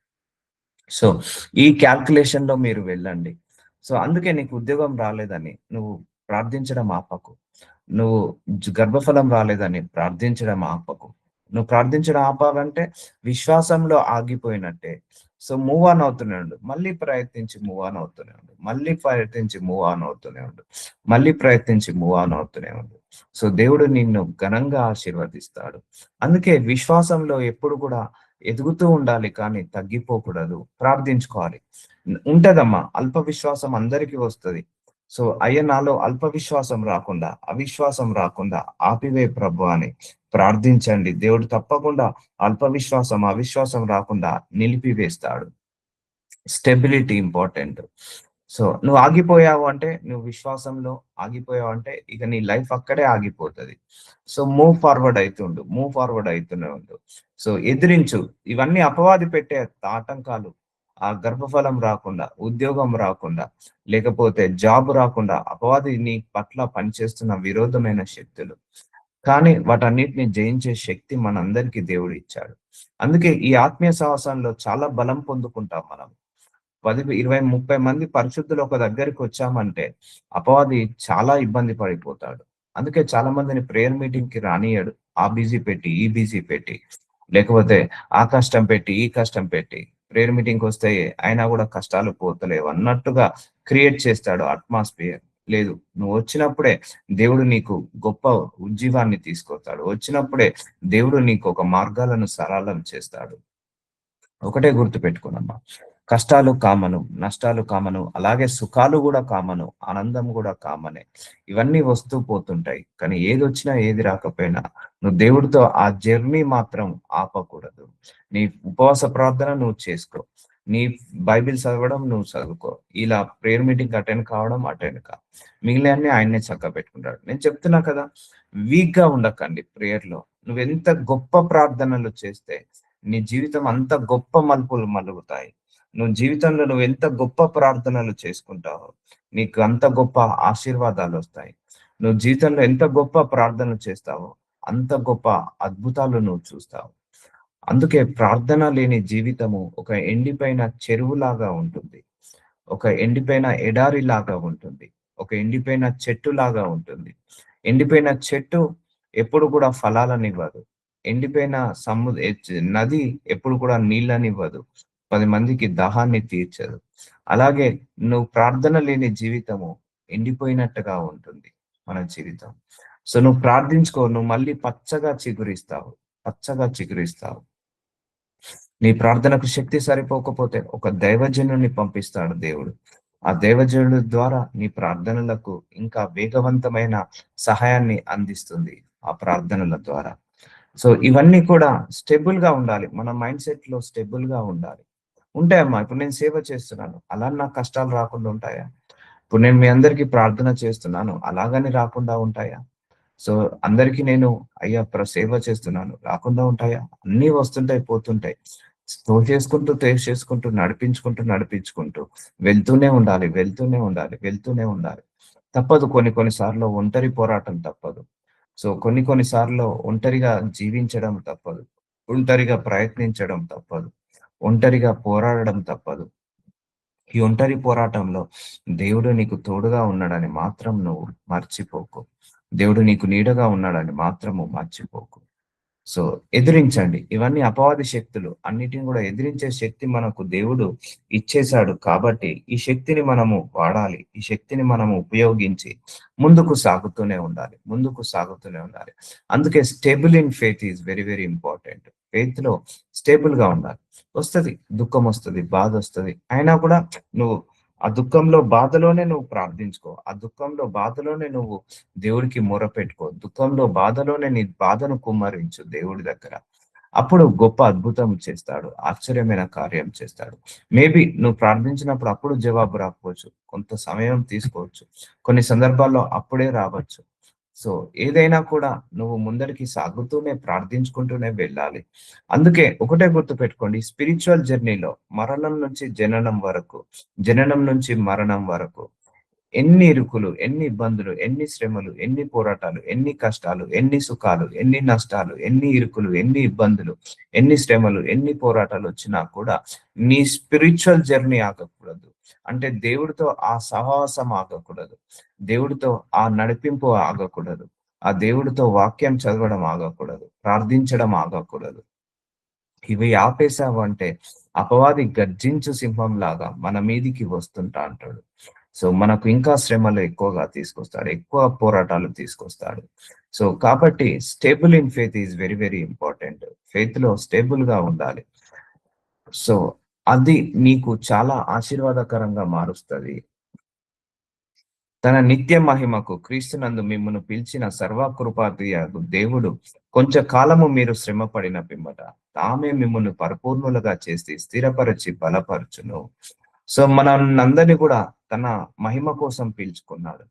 సో, ఈ క్యాల్కులేషన్‌లో మీరు వెళ్ళండి. సో, అందుకే నీకు ఉద్యోగం రాలేదని నువ్వు ప్రార్థించడం ఆపకు. నువ్వు గర్భఫలం రాలేదని ప్రార్థించడం ఆపకు. నువ్వు ప్రార్థించడం ఆపావంటే విశ్వాసంలో ఆగిపోయినట్టే. సో, మూవ్ ఆన్ అవుతూనే ఉండు. మళ్ళీ ప్రయత్నించి మూవ్ ఆన్ అవుతూనే ఉండు. మళ్ళీ ప్రయత్నించి మూవ్ ఆన్ అవుతూనే ఉండు. మళ్ళీ ప్రయత్నించి మూవ్ ఆన్ అవుతూనే ఉండు. సో, దేవుడు నిన్ను ఘనంగా ఆశీర్వదిస్తాడు. అందుకే విశ్వాసంలో ఎప్పుడు కూడా ఎదుగుతూ ఉండాలి కానీ తగ్గిపోకూడదు. ప్రార్థించుకోవాలి. ఉంటదమ్మా, అల్ప విశ్వాసం అందరికీ వస్తది. సో, అయ్యా నాలో అల్ప విశ్వాసం రాకుండా, అవిశ్వాసం రాకుండా ఆపివే ప్రభు అని ప్రార్థించండి. దేవుడు తప్పకుండా అల్ప విశ్వాసం, అవిశ్వాసం రాకుండా నిలిపివేస్తాడు. Stability important. సో, నువ్వు ఆగిపోయావు అంటే, నువ్వు విశ్వాసంలో ఆగిపోయావు అంటే, ఇక నీ లైఫ్ అక్కడే ఆగిపోతది. సో, మూవ్ ఫార్వర్డ్ అయితుండు. మూవ్ ఫార్వర్డ్ అయితూనే ఉండు. సో, ఎదిరించు. ఇవన్నీ అపవాది పెట్టే ఆటంకాలు. ఆ గర్భఫలం రాకుండా, ఉద్యోగం రాకుండా, లేకపోతే జాబ్ రాకుండా అపవాది నీ పట్ల పనిచేస్తున్న విరోధమైన శక్తులు. కానీ వాటన్నిటిని జయించే శక్తి మనందరికీ దేవుడు ఇచ్చాడు. అందుకే ఈ ఆత్మీయ సాహసంలో చాలా బలం పొందుకుంటాం మనం. 10, 20, 30 మంది పరిశుద్ధులు ఒక దగ్గరికి వచ్చామంటే అపవాది చాలా ఇబ్బంది పడిపోతాడు. అందుకే చాలా మందిని ప్రేయర్ మీటింగ్ కి రానియ్యడు. ఆ బిజీ పెట్టి, ఈ బిజీ పెట్టి, లేకపోతే ఆ కష్టం పెట్టి, ఈ కష్టం పెట్టి ప్రేయర్ మీటింగ్‌కి వస్తే అయినా కూడా కష్టాలు పోతలేవు అన్నట్టుగా క్రియేట్ చేస్తాడు అట్మాస్ఫియర్. లేదు, నువ్వు వచ్చినప్పుడే దేవుడు నీకు గొప్ప ఉజ్జీవాన్ని తీసుకొస్తాడు. వచ్చినప్పుడే దేవుడు నీకు ఒక మార్గాలను సరళం చేస్తాడు. ఒకటే గుర్తుపెట్టుకోనమ్మా. కష్టాలు కామను, నష్టాలు కామను, అలాగే సుఖాలు గూడా కామను, ఆనందం గూడా కామనే. ఇవన్నీ వస్తూ పోతుంటాయి. కానీ ఏదొచ్చినా, ఏది రాకపోయినా నువ్వు దేవుడితో ఆ జర్నీ మాత్రం ఆపకూడదు. నీ ఉపవాస ప్రార్థన నువ్వు చేసుకో. నీ బైబిల్ చదవడం నువ్వు చదువుకో. ఇలా ప్రేయర్ మీటింగ్‌కి అటెండ్ కా. మిగిలినయన్నీ ఆయన్నే చక్కబెట్టుకుంటాడు. నేను చెప్తున్నా కదా! వీక్‌గా ఉండకండి ప్రేయర్‌లో. నువ్వెంత గొప్ప ప్రార్థనలు చేస్తే నీ జీవితం అంత గొప్ప మలుపులు మలుగుతాయి. నువ్వు ఎంత గొప్ప ప్రార్థనలు చేసుకుంటావో, నీకు అంత గొప్ప ఆశీర్వాదాలొస్తాయి. నువ్వు జీవితంలో ఎంత గొప్ప ప్రార్థనలు చేస్తావో, అంత గొప్ప అద్భుతాలు నువ్వు చూస్తావు. అందుకే ప్రార్థన లేని జీవితము ఒక ఎండిపోయిన చెరువులాగా ఉంటుంది. ఒక ఎండిపోయిన ఎడారిలాగా ఉంటుంది. ఒక ఎండిపోయిన చెట్టులాగా ఉంటుంది. ఎండిపోయిన చెట్టు ఎప్పుడు కూడా ఫలాలనివ్వదు. ఎండిపోయిన నది ఎప్పుడు కూడా నీళ్ళనివ్వదు. 10 మందికి దాహాన్ని తీర్చదు. అలాగే నువ్వు ప్రార్థన లేని జీవితము ఎండిపోయినట్టుగా ఉంటుంది మన జీవితం. సో, నువ్వు ప్రార్థించుకో. నువ్వు మళ్ళీ పచ్చగా చిగురిస్తావు. పచ్చగా చిగురిస్తావు. నీ ప్రార్థనకు శక్తి సరిపోకపోతే ఒక దైవజనుడిని పంపిస్తాడు దేవుడు. ఆ దైవజనుడి ద్వారా నీ ప్రార్థనలకు ఇంకా వేగవంతమైన సహాయాన్ని అందిస్తుంది ఆ ప్రార్థనల ద్వారా. సో, ఇవన్నీ కూడా స్టేబుల్‌గా ఉండాలి. మన మైండ్ సెట్‌లో స్టేబుల్‌గా ఉండాలి. ఉంటాయమ్మా. ఇప్పుడు నేను సేవ చేస్తున్నాను. అలా నాకు కష్టాలు రాకుండా ఉంటాయా? ఇప్పుడు నేను మీ అందరికీ ప్రార్థన చేస్తున్నాను. అలాగని రాకుండా ఉంటాయా? సో, అందరికి నేను అయ్యా సేవ చేస్తున్నాను. రాకుండా ఉంటాయా? అన్నీ వస్తుంటాయి, పోతుంటాయి. నడిపించుకుంటూ వెళ్తూనే ఉండాలి. తప్పదు, కొన్ని కొన్ని సార్లు ఒంటరి పోరాటం తప్పదు. సో, కొన్ని సార్లు ఒంటరిగా జీవించడం తప్పదు. ఒంటరిగా ప్రయత్నించడం తప్పదు. ఒంటరిగా పోరాడడం తప్పదు. ఈ ఒంటరి పోరాటంలో దేవుడు నీకు తోడుగా ఉన్నాడని మాత్రం నువ్వు మర్చిపోకు. దేవుడు నీకు నీడగా ఉన్నాడని మాత్రము మర్చిపోకు. సో ఎదిరించండి. ఇవన్నీ అపవాది శక్తులు. అన్నిటిని కూడా ఎదిరించే శక్తి మనకు దేవుడు ఇచ్చేశాడు కాబట్టి ఈ శక్తిని మనము వాడాలి. ఈ శక్తిని మనము ఉపయోగించి ముందుకు సాగుతూనే ఉండాలి. ముందుకు సాగుతూనే ఉండాలి. అందుకే stable in faith is very very important. Faith లో స్టేబుల్ గా ఉండాలి. వస్తది, దుఃఖం వస్తది, బాధ వస్తది. అయినా కూడా నువ్వు ఆ దుఃఖంలో బాధలోనే నువ్వు ప్రార్థించుకో. ఆ దుఃఖంలో బాధలోనే నువ్వు దేవుడికి మొరపెట్టుకో. దుఃఖంలో బాధలోనే నీ బాధను కుమ్మరించు దేవుడి దగ్గర. అప్పుడు గొప్ప అద్భుతం చేస్తాడు. ఆశ్చర్యమైన కార్యం చేస్తాడు. మేబీ నువ్వు ప్రార్థించినప్పుడు అప్పుడు జవాబు రాకపోవచ్చు. కొంత సమయం తీసుకోవచ్చు. కొన్ని సందర్భాల్లో అప్పుడే రావచ్చు. సో ఏదైనా కూడా నువ్వు ముందరికి సాగుతూనే ప్రార్థించుకుంటూనే వెళ్ళాలి. అందుకే ఒకటే గుర్తుపెట్టుకోండి, స్పిరిచువల్ జర్నీలో మరణం నుంచి జననం వరకు, జననం నుంచి మరణం వరకు ఎన్ని ఇరుకులు, ఎన్ని ఇబ్బందులు, ఎన్ని శ్రమలు, ఎన్ని పోరాటాలు, ఎన్ని కష్టాలు, ఎన్ని సుఖాలు, ఎన్ని నష్టాలు, ఎన్ని ఇరుకులు, ఎన్ని ఇబ్బందులు, ఎన్ని శ్రమలు, ఎన్ని పోరాటాలు వచ్చినా కూడా నీ స్పిరిచువల్ జర్నీ ఆగకూడదు. అంటే దేవుడితో ఆ సహవాసం ఆగకూడదు. దేవుడితో ఆ నడిపింపు ఆగకూడదు. ఆ దేవుడితో వాక్యం చదవడం ఆగకూడదు. ప్రార్థించడం ఆగకూడదు. ఇవి ఆపేశావు అంటే అపవాది గర్జించు సింహం లాగా మన మీదికి వస్తుంటా అంటాడు. సో మనకు ఇంకా శ్రమలు ఎక్కువగా తీసుకొస్తాడు, ఎక్కువ పోరాటాలు తీసుకొస్తాడు. సో కాబట్టి stable in faith is very very important. Faith లో స్టేబుల్ గా ఉండాలి. సో అది నీకు చాలా ఆశీర్వాదకరంగా మారుస్తుంది. తన నిత్య మహిమకు క్రీస్తునందు మిమ్మును పిలిచిన సర్వకృపాదియగు దేవుడు కొంచెం కాలము మీరు శ్రమ పడిన పిమ్మట తామే మిమ్మల్ని పరిపూర్ణులుగా చేసి స్థిరపరిచి బలపరచును. సో మనందరినీ కూడా తన మహిమ కోసం పిలుచుకున్నాడు.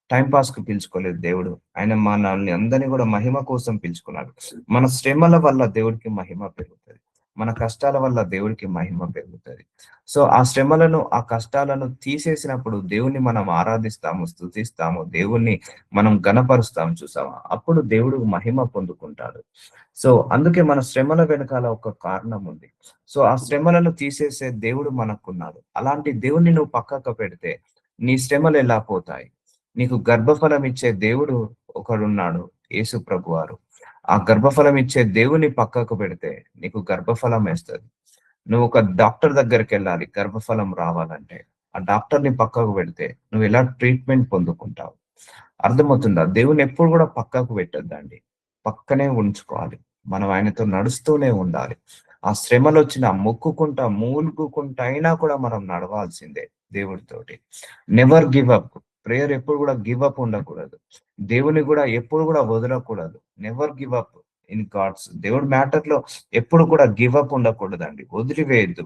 టైం పాస్ కు పిలుచుకోలేదు దేవుడు. ఆయన మనల్ని అందరినీ కూడా మహిమ కోసం పిలుచుకున్నాడు. మన శ్రమల వల్ల దేవుడికి మహిమ పెరుగుతుంది. మన కష్టాల వల్ల దేవుడికి మహిమ పెరుగుతుంది. సో ఆ శ్రమలను, ఆ కష్టాలను తీసేసినప్పుడు దేవుణ్ణి మనం ఆరాధిస్తాము, స్తుతిస్తాము, దేవుణ్ణి మనం గణపరుస్తాము. చూసామా? అప్పుడు దేవుడు మహిమ పొందుకుంటాడు. సో అందుకే మన శ్రమల వెనకాల ఒక కారణం ఉంది. సో ఆ శ్రమలను తీసేసే దేవుడు మనకున్నాడు. అలాంటి దేవుణ్ణి నువ్వు పక్కకు పెడితే నీ శ్రమలు ఎలా పోతాయి? నీకు గర్భఫలం ఇచ్చే దేవుడు ఒకడున్నాడు, యేసు ప్రభువారు. ఆ గర్భఫలం ఇచ్చే దేవుని పక్కకు పెడితే నీకు గర్భఫలం వేస్తుంది. నువ్వు ఒక డాక్టర్ దగ్గరికి వెళ్ళాలి గర్భఫలం రావాలంటే. ఆ డాక్టర్ ని పక్కకు పెడితే నువ్వు ఎలా ట్రీట్మెంట్ పొందుకుంటావు? అర్థమవుతుందా? దేవుని ఎప్పుడు కూడా పక్కకు పెట్టొద్దండి. పక్కనే ఉంచుకోవాలి. మనం ఆయనతో నడుస్తూనే ఉండాలి. ఆ శ్రమలు వచ్చినా మొక్కుకుంటా, మూలుగుకుంటా అయినా కూడా మనం నడవాల్సిందే దేవుడితోటి. Never give up. ప్రేయర్ ఎప్పుడు కూడా గివ్ అప్ ఉండకూడదు. దేవుని కూడా ఎప్పుడు కూడా వదలకూడదు. Never give up in gods. దేవుడి మ్యాటర్ లో ఎప్పుడు కూడా గివ్ అప్ ఉండకూడదండి. వదిలివేయద్దు.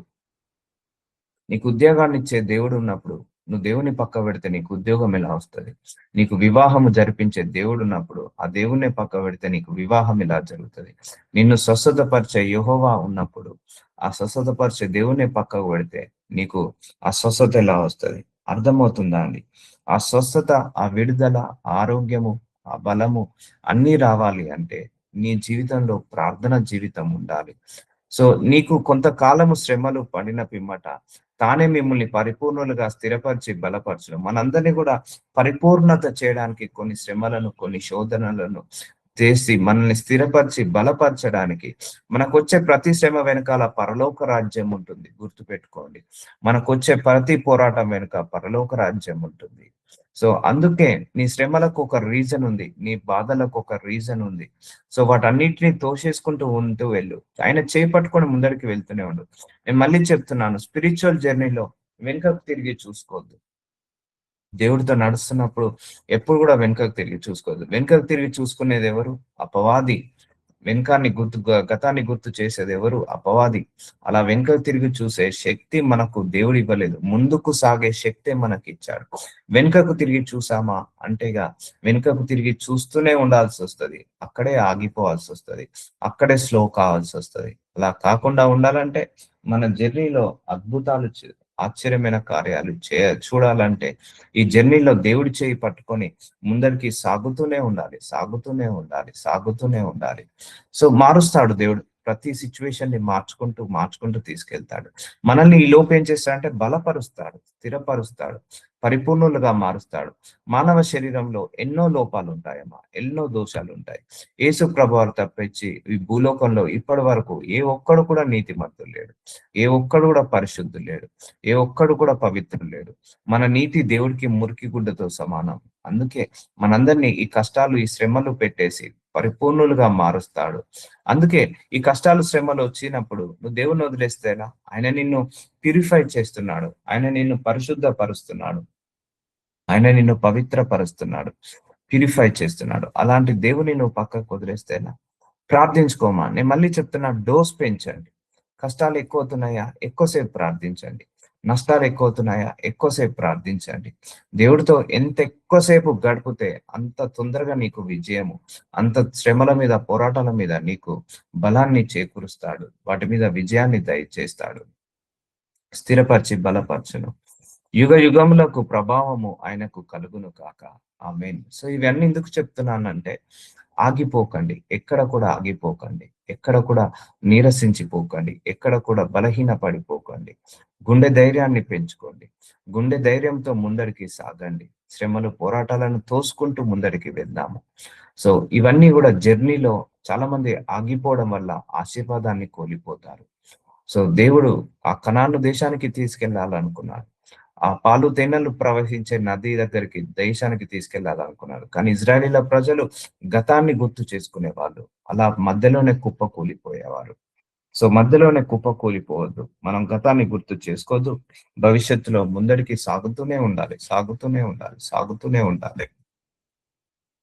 నీకు ఉద్యోగాన్ని ఇచ్చే దేవుడు ఉన్నప్పుడు నువ్వు దేవుని పక్క పెడితే నీకు ఉద్యోగం ఎలా వస్తుంది? నీకు వివాహము జరిపించే దేవుడు ఉన్నప్పుడు ఆ దేవుణ్ణి పక్క పెడితే నీకు వివాహం ఎలా జరుగుతుంది? నిన్ను స్వస్థతపరిచే యెహోవా ఉన్నప్పుడు ఆ స్వస్థతపరిచే దేవుణ్ణి పక్కకు పెడితే నీకు ఆ స్వస్థత ఎలా వస్తుంది? అర్థమవుతుందా అండి? ఆ స్వస్థత, ఆ విడుదల, ఆరోగ్యము, ఆ బలము అన్నీ రావాలి అంటే నీ జీవితంలో ప్రార్థన జీవితం ఉండాలి. సో నీకు కొంతకాలము శ్రమలు పడిన పిమ్మట తానే మిమ్మల్ని పరిపూర్ణులుగా స్థిరపరిచి బలపరచడం. మనందరినీ కూడా పరిపూర్ణత చేయడానికి కొన్ని శ్రమలను, కొన్ని శోధనలను చేసి మనల్ని స్థిరపరిచి బలపరచడానికి మనకొచ్చే ప్రతి శ్రమ వెనకాల పరలోక రాజ్యం ఉంటుంది. గుర్తుపెట్టుకోండి. మనకొచ్చే ప్రతి పోరాటం వెనుక పరలోక రాజ్యం ఉంటుంది. సో అందుకే నీ శ్రమలకు ఒక రీజన్ ఉంది. నీ బాధలకు ఒక రీజన్ ఉంది. సో వాటన్నిటిని తోసేసుకుంటూ ఉంటూ వెళ్ళు. ఆయన చేపట్టుకొని ముందరికి వెళ్తూనే ఉండు. నేను మళ్ళీ చెప్తున్నాను, స్పిరిచువల్ జర్నీలో వెనుకకు తిరిగి చూసుకోవద్దు. దేవుడితో నడుస్తున్నప్పుడు ఎప్పుడు కూడా వెనుకకు తిరిగి చూసుకోవద్దు. వెనుకకు తిరిగి చూసుకునేది ఎవరు? అపవాది. గతాన్ని గుర్తు చేసేది ఎవరు? అపవాది. అలా వెనుకకు తిరిగి చూసే శక్తి మనకు దేవుడు ఇవ్వలేదు. ముందుకు సాగే శక్తే మనకి ఇచ్చాడు. వెనుకకు తిరిగి చూసామా అంటేగా వెనుకకు తిరిగి చూస్తూనే ఉండాల్సి వస్తుంది. అక్కడే ఆగిపోవాల్సి వస్తుంది. అక్కడే స్లో కావాల్సి వస్తుంది. అలా కాకుండా ఉండాలంటే మన జర్నీలో అద్భుతాలు, ఆశ్చర్యమైన కార్యాలు చూడాలంటే ఈ జర్నీలో దేవుడి చేయి పట్టుకొని ముందరికి సాగుతూనే ఉండాలి, సాగుతూనే ఉండాలి, సాగుతూనే ఉండాలి. సో మారుస్తాడు దేవుడు. ప్రతి సిచ్యువేషన్ ని మార్చుకుంటూ తీసుకెళ్తాడు. మనల్ని ఈ లోపు ఏం చేస్తాడంటే బలపరుస్తాడు, స్థిరపరుస్తాడు. పరిపూర్ణులుగా మారుస్తాడు. మానవ శరీరంలో ఎన్నో లోపాలు ఉంటాయమ్మా, ఎన్నో దోషాలు ఉంటాయి. యేసు ప్రభువారు తప్పించి ఈ భూలోకంలో ఇప్పటి వరకు ఏ ఒక్కడు కూడా నీతిమంతుడు లేడు, ఏ ఒక్కడు కూడా పరిశుద్ధుడు లేడు, ఏ ఒక్కడు కూడా పవిత్రుడు లేడు. మన నీతి దేవుడికి మురికి గుడ్డతో సమానం. అందుకే మనందరినీ ఈ కష్టాలు, ఈ శ్రమలు పెట్టేసి పరిపూర్ణులుగా మారుస్తాడు. అందుకే ఈ కష్టాలు, శ్రమలు వచ్చినప్పుడు నువ్వు దేవుని వదిలేస్తేనా, ఆయన నిన్ను ప్యూరిఫై చేస్తున్నాడు, ఆయన నిన్ను పరిశుద్ధపరుస్తున్నాడు, ఆయన నిన్ను పవిత్రపరుస్తున్నాడు, ప్యూరిఫై చేస్తున్నాడు. అలాంటి దేవుని నువ్వు పక్కకు వదిలేస్తేనా? ప్రార్థించుకోమా. నేను మళ్ళీ చెప్తున్నా, డోస్ పెంచండి. కష్టాలు ఎక్కువవుతున్నాయా? ఎక్కువసేపు ప్రార్థించండి. నష్టాలు ఎక్కువవుతున్నాయా? ఎక్కువసేపు ప్రార్థించండి. దేవుడితో ఎంత ఎక్కువసేపు గడిపితే అంత తొందరగా నీకు విజయము, అంత శ్రమల మీద, పోరాటాల మీద నీకు బలాన్ని చేకూరుస్తాడు, వాటి మీద విజయాన్ని దయచేస్తాడు, స్థిరపరిచి బలపరచును. యుగ యుగములకు ప్రభావము ఆయనకు కలుగును కాక. ఆమేన్. సో ఇవన్నీ ఎందుకు చెప్తున్నానంటే, ఆగిపోకండి, ఎక్కడ కూడా ఆగిపోకండి, ఎక్కడ కూడా నీరసించిపోకండి, ఎక్కడ కూడా బలహీన పడిపోకండి. గుండె ధైర్యాన్ని పెంచుకోండి. గుండె ధైర్యంతో ముందరికి సాగండి. శ్రమలు, పోరాటాలను తోసుకుంటూ ముందరికి వెళ్దాము. సో ఇవన్నీ కూడా జర్నీలో చాలా మంది ఆగిపోవడం వల్ల ఆశీర్వాదాన్ని కోల్పోతారు. సో దేవుడు ఆ కనాను దేశానికి తీసుకెళ్లాలనుకున్నాడు. ఆ పాలు తేనెలు ప్రవహించే నది దగ్గరికి, దేశానికి తీసుకెళ్లాలనుకున్నారు. కానీ ఇజ్రాయేలీల ప్రజలు గతాన్ని గుర్తు చేసుకునే వాళ్ళు. అలా మధ్యలోనే కుప్ప కూలిపోయేవారు. సో మధ్యలోనే కుప్ప కూలిపోవద్దు. మనం గతాన్ని గుర్తు చేసుకోవద్దు. భవిష్యత్తులో ముందడికి సాగుతూనే ఉండాలి, సాగుతూనే ఉండాలి, సాగుతూనే ఉండాలి.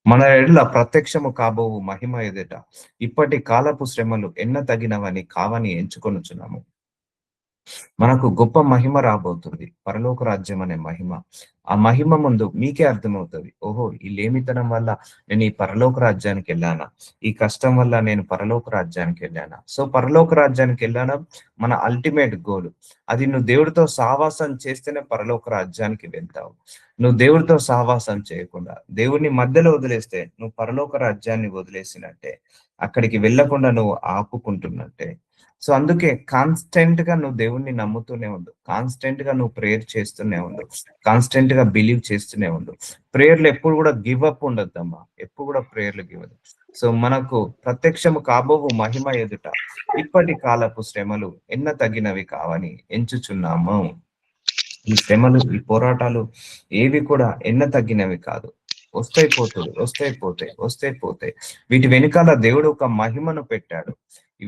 మన ఎడల ప్రత్యక్షము కాబోవు మహిమ ఎదుట ఇప్పటి కాలపు శ్రమలు ఎన్న తగినవని కావని ఎంచుకొనుచున్నాము. మనకు గొప్ప మహిమ రాబోతుంది, పరలోక రాజ్యం అనే మహిమ. ఆ మహిమ ముందు మీకే అర్థమవుతుంది, ఓహో ఈ లేమితనం వల్ల నేను ఈ పరలోక రాజ్యానికి వెళ్ళానా, ఈ కష్టం వల్ల నేను పరలోక రాజ్యానికి వెళ్ళానా. సో పరలోక రాజ్యానికి వెళ్ళానా మన అల్టిమేట్ గోల్. అది నువ్వు దేవుడితో సహవాసం చేస్తేనే పరలోక రాజ్యానికి వెళ్తావు. నువ్వు దేవుడితో సహవాసం చేయకుండా దేవుడిని మధ్యలో వదిలేస్తే నువ్వు పరలోక రాజ్యాన్ని వదిలేసినట్టే, అక్కడికి వెళ్ళకుండా నువ్వు ఆపుకుంటున్నట్టే. సో అందుకే కాన్స్టెంట్ గా నువ్వు దేవుణ్ణి నమ్ముతూనే ఉండు, కాన్స్టెంట్ గా నువ్వు ప్రేయర్ చేస్తూనే ఉండు, కాన్స్టెంట్ గా బిలీవ్ చేస్తూనే ఉండు. ప్రేయర్లు ఎప్పుడు కూడా గివ్ అప్ ఉండొద్దమ్మా, ఎప్పుడు కూడా ప్రేయర్లు గివ్ అప్. సో మనకు ప్రత్యక్షము కాబోవు మహిమ ఎదుట ఇప్పటి కాలపు శ్రమలు ఎన్న తగినవి కావని ఎంచుచున్నాము. ఈ శ్రమలు, ఈ పోరాటాలు ఏవి కూడా ఎన్న తగ్గినవి కాదు. వస్తాయి పోతుంది, వస్తాయి పోతాయి, వస్తాయి పోతాయి. వీటి వెనకాల దేవుడు ఒక మహిమను పెట్టాడు.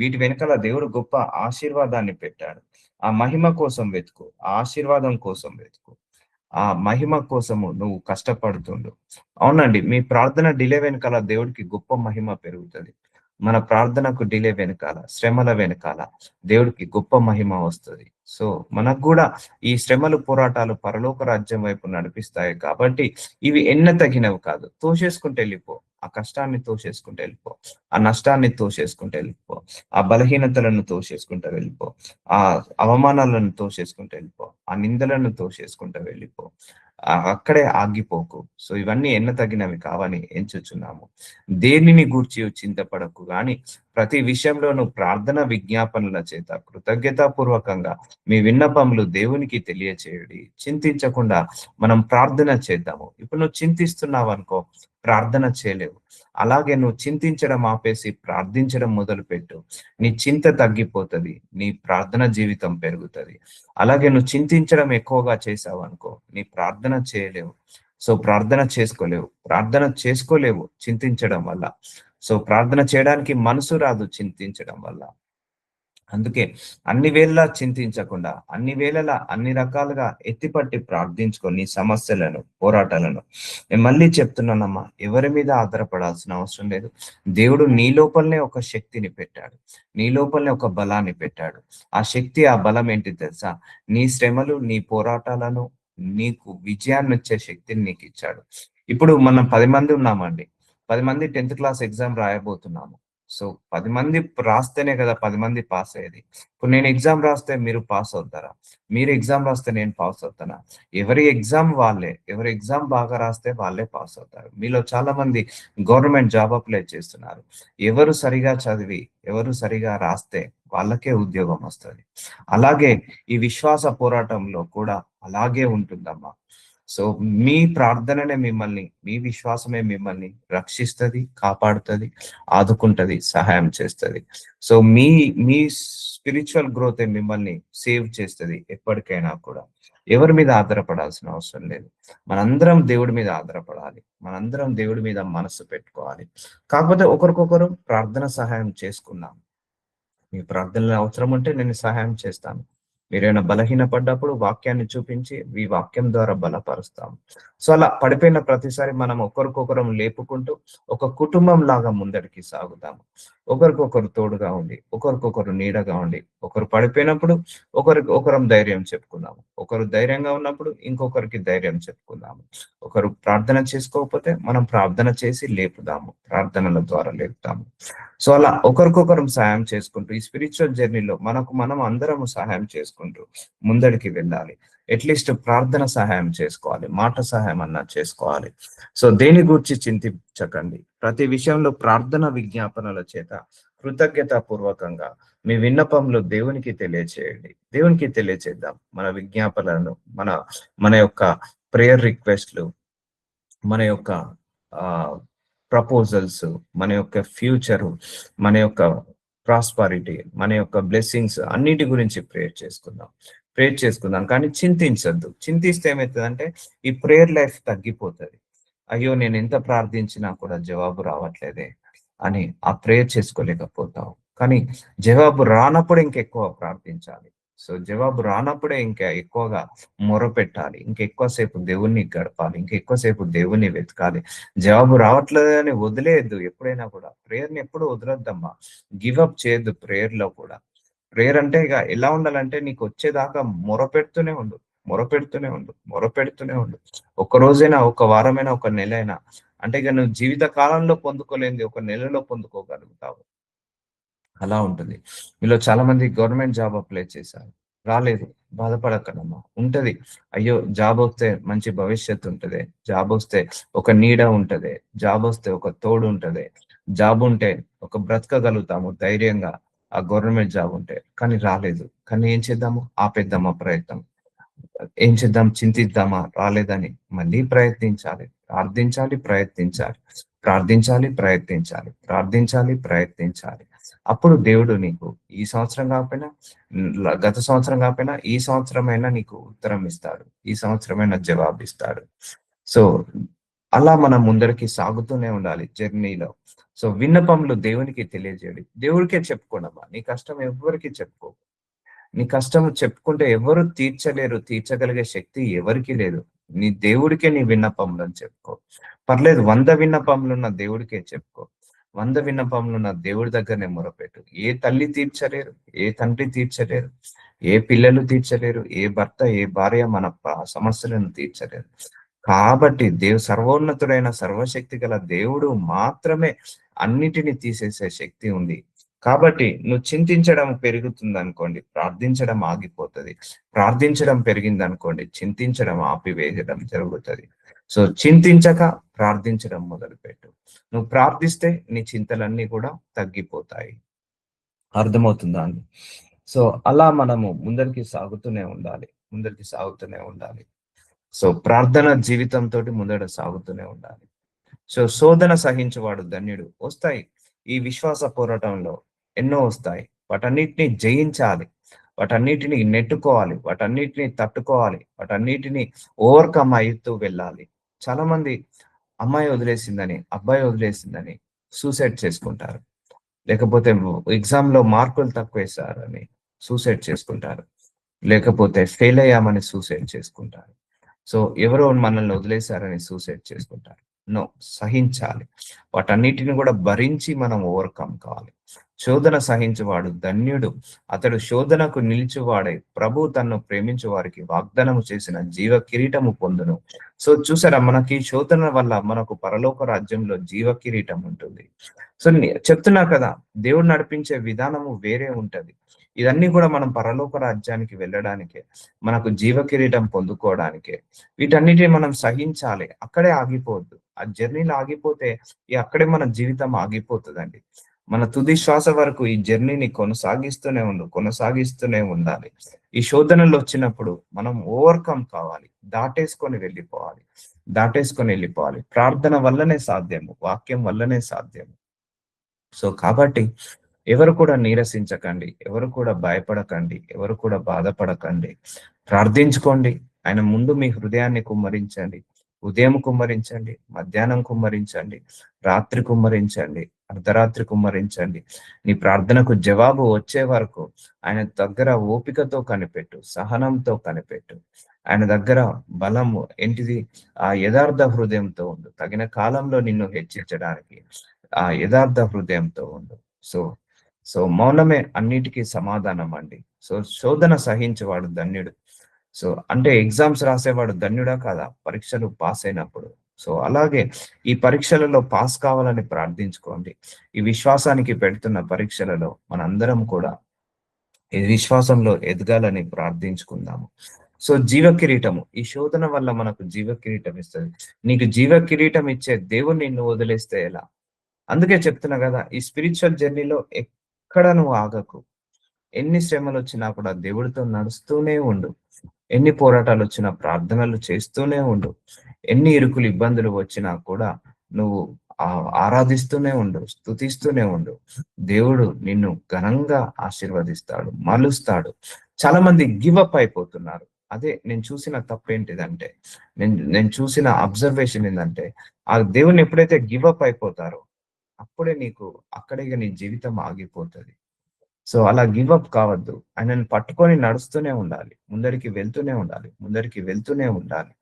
వీటి వెనకాల దేవుడు గొప్ప ఆశీర్వాదాన్ని పెట్టాడు. ఆ మహిమ కోసం వెతుకు, ఆ ఆశీర్వాదం కోసం వెతుకు, ఆ మహిమ కోసము నువ్వు కష్టపడుతుండు. అవునండి, మీ ప్రార్థన డిలే వెనకాల దేవుడికి గొప్ప మహిమ పెరుగుతుంది. మన ప్రార్థనకు డిలే వెనకాల, శ్రమల వెనకాల దేవుడికి గొప్ప మహిమ వస్తుంది. సో మనకు కూడా ఈ శ్రమలు, పోరాటాలు పరలోక రాజ్యం వైపు నడిపిస్తాయి కాబట్టి ఇవి ఎన్న తగినవి కాదు. తోసేసుకుంటూ వెళ్ళిపో, ఆ కష్టాన్ని తోసేసుకుంటూ వెళ్ళిపో, ఆ నష్టాన్ని తోసేసుకుంటూ వెళ్ళిపో, ఆ బలహీనతలను తోసేసుకుంటూ వెళ్ళిపో, ఆ అవమానాలను తోసేసుకుంటూ వెళ్ళిపో, ఆ నిందలను తోసేసుకుంటూ వెళ్ళిపో. అక్కడే ఆగిపోకు. సో ఇవన్నీ ఎన్న తగినవి కావని ఎంచుచున్నాము. దేనిని గూర్చి చింతపడకు గాని ప్రతి విషయంలోనూ ప్రార్థన విజ్ఞాపనల చేత కృతజ్ఞతాపూర్వకంగా మీ విన్నపములు దేవునికి తెలియచేయుడి. చింతించకుండా మనం ప్రార్థన చేద్దాము. ఇప్పుడు నువ్వు చింతిస్తున్నావు అనుకో, ప్రార్థన చేయలేవు. అలాగే నువ్వు చింతించడం ఆపేసి ప్రార్థించడం మొదలుపెట్టు, నీ చింత తగ్గిపోతుంది, నీ ప్రార్థన జీవితం పెరుగుతుంది. అలాగే నువ్వు చింతించడం ఎక్కువగా చేసావు అనుకో, నీ ప్రార్థన చేయలేవు. సో ప్రార్థన చేసుకోలేవు, ప్రార్థన చేసుకోలేవు చింతించడం వల్ల. సో ప్రార్థన చేయడానికి మనసు రాదు చింతించడం వల్ల. అందుకే అన్ని వేళలా చింతించకుండా, అన్ని వేళలా అన్ని రకాలుగా ఎత్తిపట్టి ప్రార్థించుకొని సమస్యలను, పోరాటాలను. నేను మళ్ళీ చెప్తున్నానమ్మా, ఎవరి మీద ఆధారపడాల్సిన అవసరం లేదు. దేవుడు నీ లోపలనే ఒక శక్తిని పెట్టాడు, నీ లోపలనే ఒక బలాన్ని పెట్టాడు. ఆ శక్తి, ఆ బలం ఏంటి తెలుసా? నీ శ్రమలు, నీ పోరాటాలను, నీకు విజయాన్ని వచ్చే శక్తిని నీకు ఇచ్చాడు. ఇప్పుడు మనం 10 మంది ఉన్నామండి, 10 మంది 10th క్లాస్ ఎగ్జామ్ రాయబోతున్నాము. సో 10 మంది రాస్తేనే కదా 10 మంది పాస్ అయ్యేది. ఇప్పుడు నేను ఎగ్జామ్ రాస్తే మీరు పాస్ అవుతారా? మీరు ఎగ్జామ్ రాస్తే నేను పాస్ అవుతానా? ఎవరి ఎగ్జామ్ వాళ్ళే, ఎవరి ఎగ్జామ్ బాగా రాస్తే వాళ్ళే పాస్ అవుతారు. మీలో చాలా మంది గవర్నమెంట్ జాబ్ అప్లై చేస్తున్నారు. ఎవరు సరిగా చదివి, ఎవరు సరిగా రాస్తే వాళ్ళకే ఉద్యోగం వస్తుంది. అలాగే ఈ విశ్వాస పోరాటంలో కూడా అలాగే ఉంటుందమ్మా. సో మీ ప్రార్థననే మిమ్మల్ని, మీ విశ్వాసమే మిమ్మల్ని రక్షిస్తుంది, కాపాడుతుంది, ఆదుకుంటది, సహాయం చేస్తుంది. సో మీ స్పిరిచువల్ గ్రోత్ మిమ్మల్ని సేవ్ చేస్తుంది ఎప్పటికైనా కూడా. ఎవరి మీద ఆధారపడాల్సిన అవసరం లేదు. మనందరం దేవుడి మీద ఆధారపడాలి. మనందరం దేవుడి మీద మనసు పెట్టుకోవాలి. కాకపోతే ఒకరికొకరు ప్రార్థన సహాయం చేసుకున్నాం. మీ ప్రార్థనలో అవసరం ఉంటే నేను సహాయం చేస్తాను. మీరేమైనా బలహీనపడ్డప్పుడు వాక్యాన్ని చూపించి ఈ వాక్యం ద్వారా బలపరుస్తాము. సో అలా పడిపోయిన ప్రతిసారి మనం ఒకరికొకరం లేపుకుంటూ ఒక కుటుంబం లాగా ముందడికి సాగుతాము. ఒకరికొకరు తోడుగా ఉండి, ఒకరికొకరు నీడగా ఉండి, ఒకరు పడిపోయినప్పుడు ఒకరికి ఒకరం ధైర్యం చెప్పుకుందాము. ఒకరు ధైర్యంగా ఉన్నప్పుడు ఇంకొకరికి ధైర్యం చెప్పుకుందాము. ఒకరు ప్రార్థన చేసుకోకపోతే మనం ప్రార్థన చేసి లేపుదాము. ప్రార్థనల ద్వారా లేపుతాము. సో అలా ఒకరికొకరం సహాయం చేసుకుంటూ ఈ స్పిరిచువల్ జర్నీలో మనకు మనం అందరము సహాయం చేసుకుంటూ ముందడికి వెళ్ళాలి. అట్లీస్ట్ ప్రార్థన సహాయం చేసుకోవాలి, మాట సహాయం అన్నా చేసుకోవాలి. సో దేని గురించి చింతించకండి. ప్రతి విషయంలో ప్రార్థన విజ్ఞాపనల చేత కృతజ్ఞత పూర్వకంగా మీ విన్నపంలో దేవునికి తెలియచేయండి. దేవునికి తెలియచేద్దాం మన విజ్ఞాపనలను, మన మన యొక్క ప్రేయర్ రిక్వెస్ట్లు, మన యొక్క ఆ ప్రపోజల్స్, మన యొక్క ఫ్యూచరు, మన యొక్క ప్రాస్పారిటీ, మన యొక్క బ్లెస్సింగ్స్ అన్నిటి గురించి ప్రేయర్ చేసుకుందాం. కానీ చింతించద్దు. చింతిస్తే ఏమవుతుందంటే ఈ ప్రేయర్ లైఫ్ తగ్గిపోతుంది. అయ్యో నేను ఎంత ప్రార్థించినా కూడా జవాబు రావట్లేదే అని ఆ ప్రేయర్ చేసుకోలేకపోతాం. కానీ జవాబు రానప్పుడు ఇంకెక్కువ ప్రార్థించాలి. సో జవాబు రానప్పుడే ఇంకా ఎక్కువగా మొరపెట్టాలి, ఇంకెక్కువసేపు దేవుణ్ణి గడపాలి, ఇంకెక్కువసేపు దేవుణ్ణి వెతకాలి. జవాబు రావట్లేదు అని వదిలేయద్దు. ఎప్పుడైనా కూడా ప్రేయర్ని ఎప్పుడు వదలొద్దమ్మా. గివ్ అప్ చేయొద్దు ప్రేయర్ లో కూడా. ప్రేయర్ అంటే ఇక ఎలా ఉండాలంటే నీకు వచ్చేదాకా మొరపెడుతూనే ఉండు, మొరపెడుతూనే ఉండు, మొరపెడుతూనే ఉండు. ఒక రోజైనా, ఒక వారమైనా, ఒక నెల అయినా. అంటే ఇక నువ్వు జీవిత కాలంలో పొందుకోలేనిది ఒక నెలలో పొందుకోగలుగుతావు. అలా ఉంటుంది. మీలో చాలా మంది గవర్నమెంట్ జాబ్ అప్లై చేశారు. రాలేదు. బాధపడకండమ్మా. ఉంటది. అయ్యో! జాబ్ వస్తే మంచి భవిష్యత్తు ఉంటది. జాబ్ వస్తే ఒక నీడ ఉంటది. జాబ్ వస్తే ఒక తోడు ఉంటది. జాబ్ ఉంటే ఒక బ్రతకగలుగుతాము ధైర్యంగా. ఆ గవర్నమెంట్ జాబ్ ఉంటే. కానీ రాలేదు. కానీ ఏం చేద్దాము? ఆపేద్దామా ప్రయత్నం? ఏం చేద్దాం? చింతిద్దామా? రాలేదని. మళ్ళీ ప్రయత్నించాలి. ప్రార్థించాలి, ప్రయత్నించాలి. ప్రార్థించాలి, ప్రయత్నించాలి. ప్రార్థించాలి, ప్రయత్నించాలి. అప్పుడు దేవుడు నీకు ఈ సంవత్సరం కాకపోయినా, గత సంవత్సరం కాకపోయినా, ఈ సంవత్సరమైనా నీకు ఉత్తరం ఇస్తాడు. ఈ సంవత్సరమైనా జవాబిస్తాడు. సో అలా మనం ముందరికి సాగుతూనే ఉండాలి జర్నీలో. సో విన్నపములు దేవునికి తెలియజేయండి. దేవుడికే చెప్పుకోండమ్మా. నీ కష్టం ఎవ్వరికీ చెప్పుకో. నీ కష్టం చెప్పుకుంటే ఎవరు తీర్చలేరు. తీర్చగలిగే శక్తి ఎవరికీ లేదు. నీ దేవుడికే నీ విన్నపములను చెప్పుకో. పర్లేదు 100 విన్నపములున్న దేవుడికే చెప్పుకో. 100 విన్నపములున్న దేవుడి దగ్గరనే మొరపెట్టు. ఏ తల్లి తీర్చలేరు, ఏ తండ్రి తీర్చలేరు, ఏ పిల్లలు తీర్చలేరు, ఏ భర్త, ఏ భార్య మన సమస్యలను తీర్చలేరు. కాబట్టి సర్వోన్నతుడైన సర్వశక్తి గల దేవుడు మాత్రమే అన్నిటిని తీసేసే శక్తి ఉంది. కాబట్టి నువ్వు చింతించడం పెరుగుతుంది అనుకోండి, ప్రార్థించడం ఆగిపోతుంది. ప్రార్థించడం పెరిగింది అనుకోండి, చింతించడం ఆపివేయడం జరుగుతుంది. సో చింతించక ప్రార్థించడం మొదలుపెట్టు. నువ్వు ప్రార్థిస్తే నీ చింతలన్నీ కూడా తగ్గిపోతాయి. అర్థమవుతుందా అండి? సో అలా మనము ముందరికి సాగుతూనే ఉండాలి. ముందరికి సాగుతూనే ఉండాలి. సో ప్రార్థన జీవితంతో ముందర సాగుతూనే ఉండాలి. సో శోధన సహించేవాడు ధన్యుడు. వస్తాయి. ఈ విశ్వాస పోరాటంలో ఎన్నో వస్తాయి. వాటన్నిటిని జయించాలి. వాటన్నిటిని నెట్టుకోవాలి. వాటన్నిటిని తట్టుకోవాలి. వాటన్నిటిని ఓవర్కమ్ అవుతూ వెళ్ళాలి. చాలా మంది అమ్మాయి వదిలేసిందని, అబ్బాయి వదిలేసిందని సూసైడ్ చేసుకుంటారు. లేకపోతే ఎగ్జామ్ లో మార్కులు తక్కువ వేశారని సూసైడ్ చేసుకుంటారు. లేకపోతే ఫెయిల్ అయ్యామని సూసైడ్ చేసుకుంటారు. సో ఎవరో మనల్ని వదిలేశారని సూసైడ్ చేసుకుంటారు. నో, సహించాలి. వాటన్నిటిని కూడా భరించి మనం ఓవర్కమ్ కావాలి. శోధన సహించువాడు ధన్యుడు. అతడు శోధనకు నిలిచివాడై ప్రభు తన్ను ప్రేమించు వారికి వాగ్దానము చేసిన జీవ కిరీటము పొందును. సో చూసారా, మనకి శోధన వల్ల మనకు పరలోక రాజ్యంలో జీవ కిరీటం ఉంటుంది. సో చెప్తున్నా కదా, దేవుడు నడిపించే విధానము వేరే ఉంటది. ఇవన్నీ కూడా మనం పరలోక రాజ్యానికి వెళ్ళడానికే, మనకు జీవ కిరీటం పొందుకోవడానికే. వీటన్నిటిని మనం సహించాలి. అక్కడే ఆగిపోవద్దు. ఆ జర్నీలో ఆగిపోతే అక్కడే మన జీవితం ఆగిపోతుందండి. మన తుది శ్వాస వరకు ఈ జర్నీని కొనసాగిస్తూనే ఉండాలి. ఈ శోధనలు వచ్చినప్పుడు మనం ఓవర్‌కమ్ కావాలి. దాటేసుకొని వెళ్ళిపోవాలి. ప్రార్థన వల్లనే సాధ్యము. వాక్యం వల్లనే సాధ్యము. సో, కాబట్టి ఎవరు కూడా నీరసించకండి. ఎవరు కూడా భయపడకండి. ఎవరు కూడా బాధపడకండి. ప్రార్థించుకోండి. ఆయన ముందు మీ హృదయాన్ని కుమ్మరించండి. ఉదయం కుమ్మరించండి, మధ్యాహ్నం కుమ్మరించండి, రాత్రి కుమ్మరించండి, అర్ధరాత్రి కుమ్మరించండి. నీ ప్రార్థనకు జవాబు వచ్చే వరకు ఆయన దగ్గర ఓపికతో కనిపెట్టు, సహనంతో కనిపెట్టు. ఆయన దగ్గర బలము ఏంటిది? ఆ యథార్థ హృదయంతో ఉండు. తగిన కాలంలో నిన్ను హెచ్చించడానికి ఆ యథార్థ హృదయంతో ఉండు. సో, మౌనమే అన్నిటికీ సమాధానం అండి. సో, శోధన సహించేవాడు ధన్యుడు. సో, అంటే ఎగ్జామ్స్ రాసేవాడు ధన్యుడా కాదా? పరీక్షలు పాస్ అయినప్పుడు. సో, అలాగే ఈ పరీక్షలలో పాస్ కావాలని ప్రార్థించుకోండి. ఈ విశ్వాసానికి పెడుతున్న పరీక్షలలో మనందరం కూడా ఈ విశ్వాసంలో ఎదగాలని ప్రార్థించుకుందాము. సో, జీవ కిరీటము. ఈ శోధన వల్ల మనకు జీవ కిరీటం ఇస్తది. నీకు జీవ కిరీటం ఇచ్చే దేవుడు నిన్ను వదిలేస్తే ఎలా? అందుకే చెప్తున్నా గదా! ఈ స్పిరిచ్యువల్ జర్నీలో ఎక్కడ నువ్వు ఆగకు. ఎన్ని శ్రమలొచ్చినా కూడా దేవుడితో నడుస్తూనే ఉండు. ఎన్ని పోరాటాలొచ్చినా ప్రార్థనలు చేస్తూనే ఉండు. ఎన్ని ఇరుకులు, ఇబ్బందులు వచ్చినా కూడా నువ్వు ఆరాధిస్తూనే ఉండు. స్తుతిస్తూనే ఉండు. దేవుడు నిన్ను ఘనంగా ఆశీర్వదిస్తాడు, మలుస్తాడు. చాలా మంది గివ్ అప్ అయిపోతున్నారు. అదే నేను చూసిన తప్పేంటిదంటే, నేను చూసిన అబ్జర్వేషన్ ఏందంటే, ఆ దేవుడిని ఎప్పుడైతే గివ్ అప్ అయిపోతారో, అప్పుడే నీకు అక్కడే ఇగ నీ జీవితం ఆగిపోతది. సో, అలా గివ్ అప్ కావద్దు. ఆయనను పట్టుకొని నడుస్తూనే ఉండాలి. ముందరికి వెళ్తూనే ఉండాలి.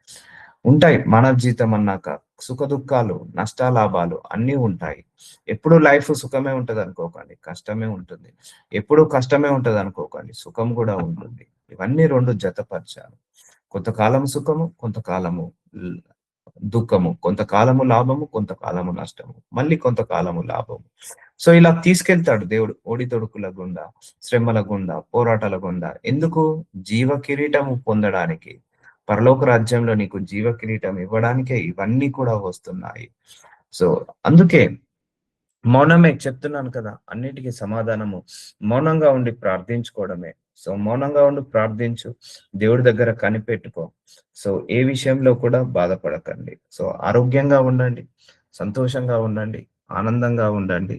ఉంటాయి మానవ జీవితం అన్నాక సుఖదుఖాలు, నష్టాలాభాలు అన్నీ ఉంటాయి. ఎప్పుడు లైఫ్ సుఖమే ఉంటదనుకోకండి. కష్టమే ఉంటుంది. ఎప్పుడు కష్టమే ఉంటదనుకోకండి. సుఖం గూడా ఉంటుంది. ఇవన్నీ 2 జతపరచాలి. కొంతకాలం సుఖము, కొంతకాలము ల్ దుఃఖము, కొంతకాలము లాభము, కొంతకాలము నష్టము, మళ్ళీ కొంతకాలము లాభము. సో, ఇలా తీసుకెళ్తాడు దేవుడు ఒడిదుడుకుల గుండా, శ్రమల గుండా, పోరాటాల గుండా. ఎందుకు? జీవ కిరీటము పొందడానికి. పరలోక రాజ్యంలో నీకు జీవ కిరీటం ఇవ్వడానికే ఇవన్నీ కూడా వస్తున్నాయి. సో, అందుకే మౌనమే చెప్తున్నాను కదా! అన్నిటికి సమాధానము మౌనంగా ఉండి ప్రార్థించుకోవడమే. సో, మౌనంగా ఉండి ప్రార్థించు. దేవుడి దగ్గర కనిపెట్టుకో. సో, ఏ విషయంలో కూడా బాధపడకండి. సో, ఆరోగ్యంగా ఉండండి. సంతోషంగా ఉండండి. ఆనందంగా ఉండండి.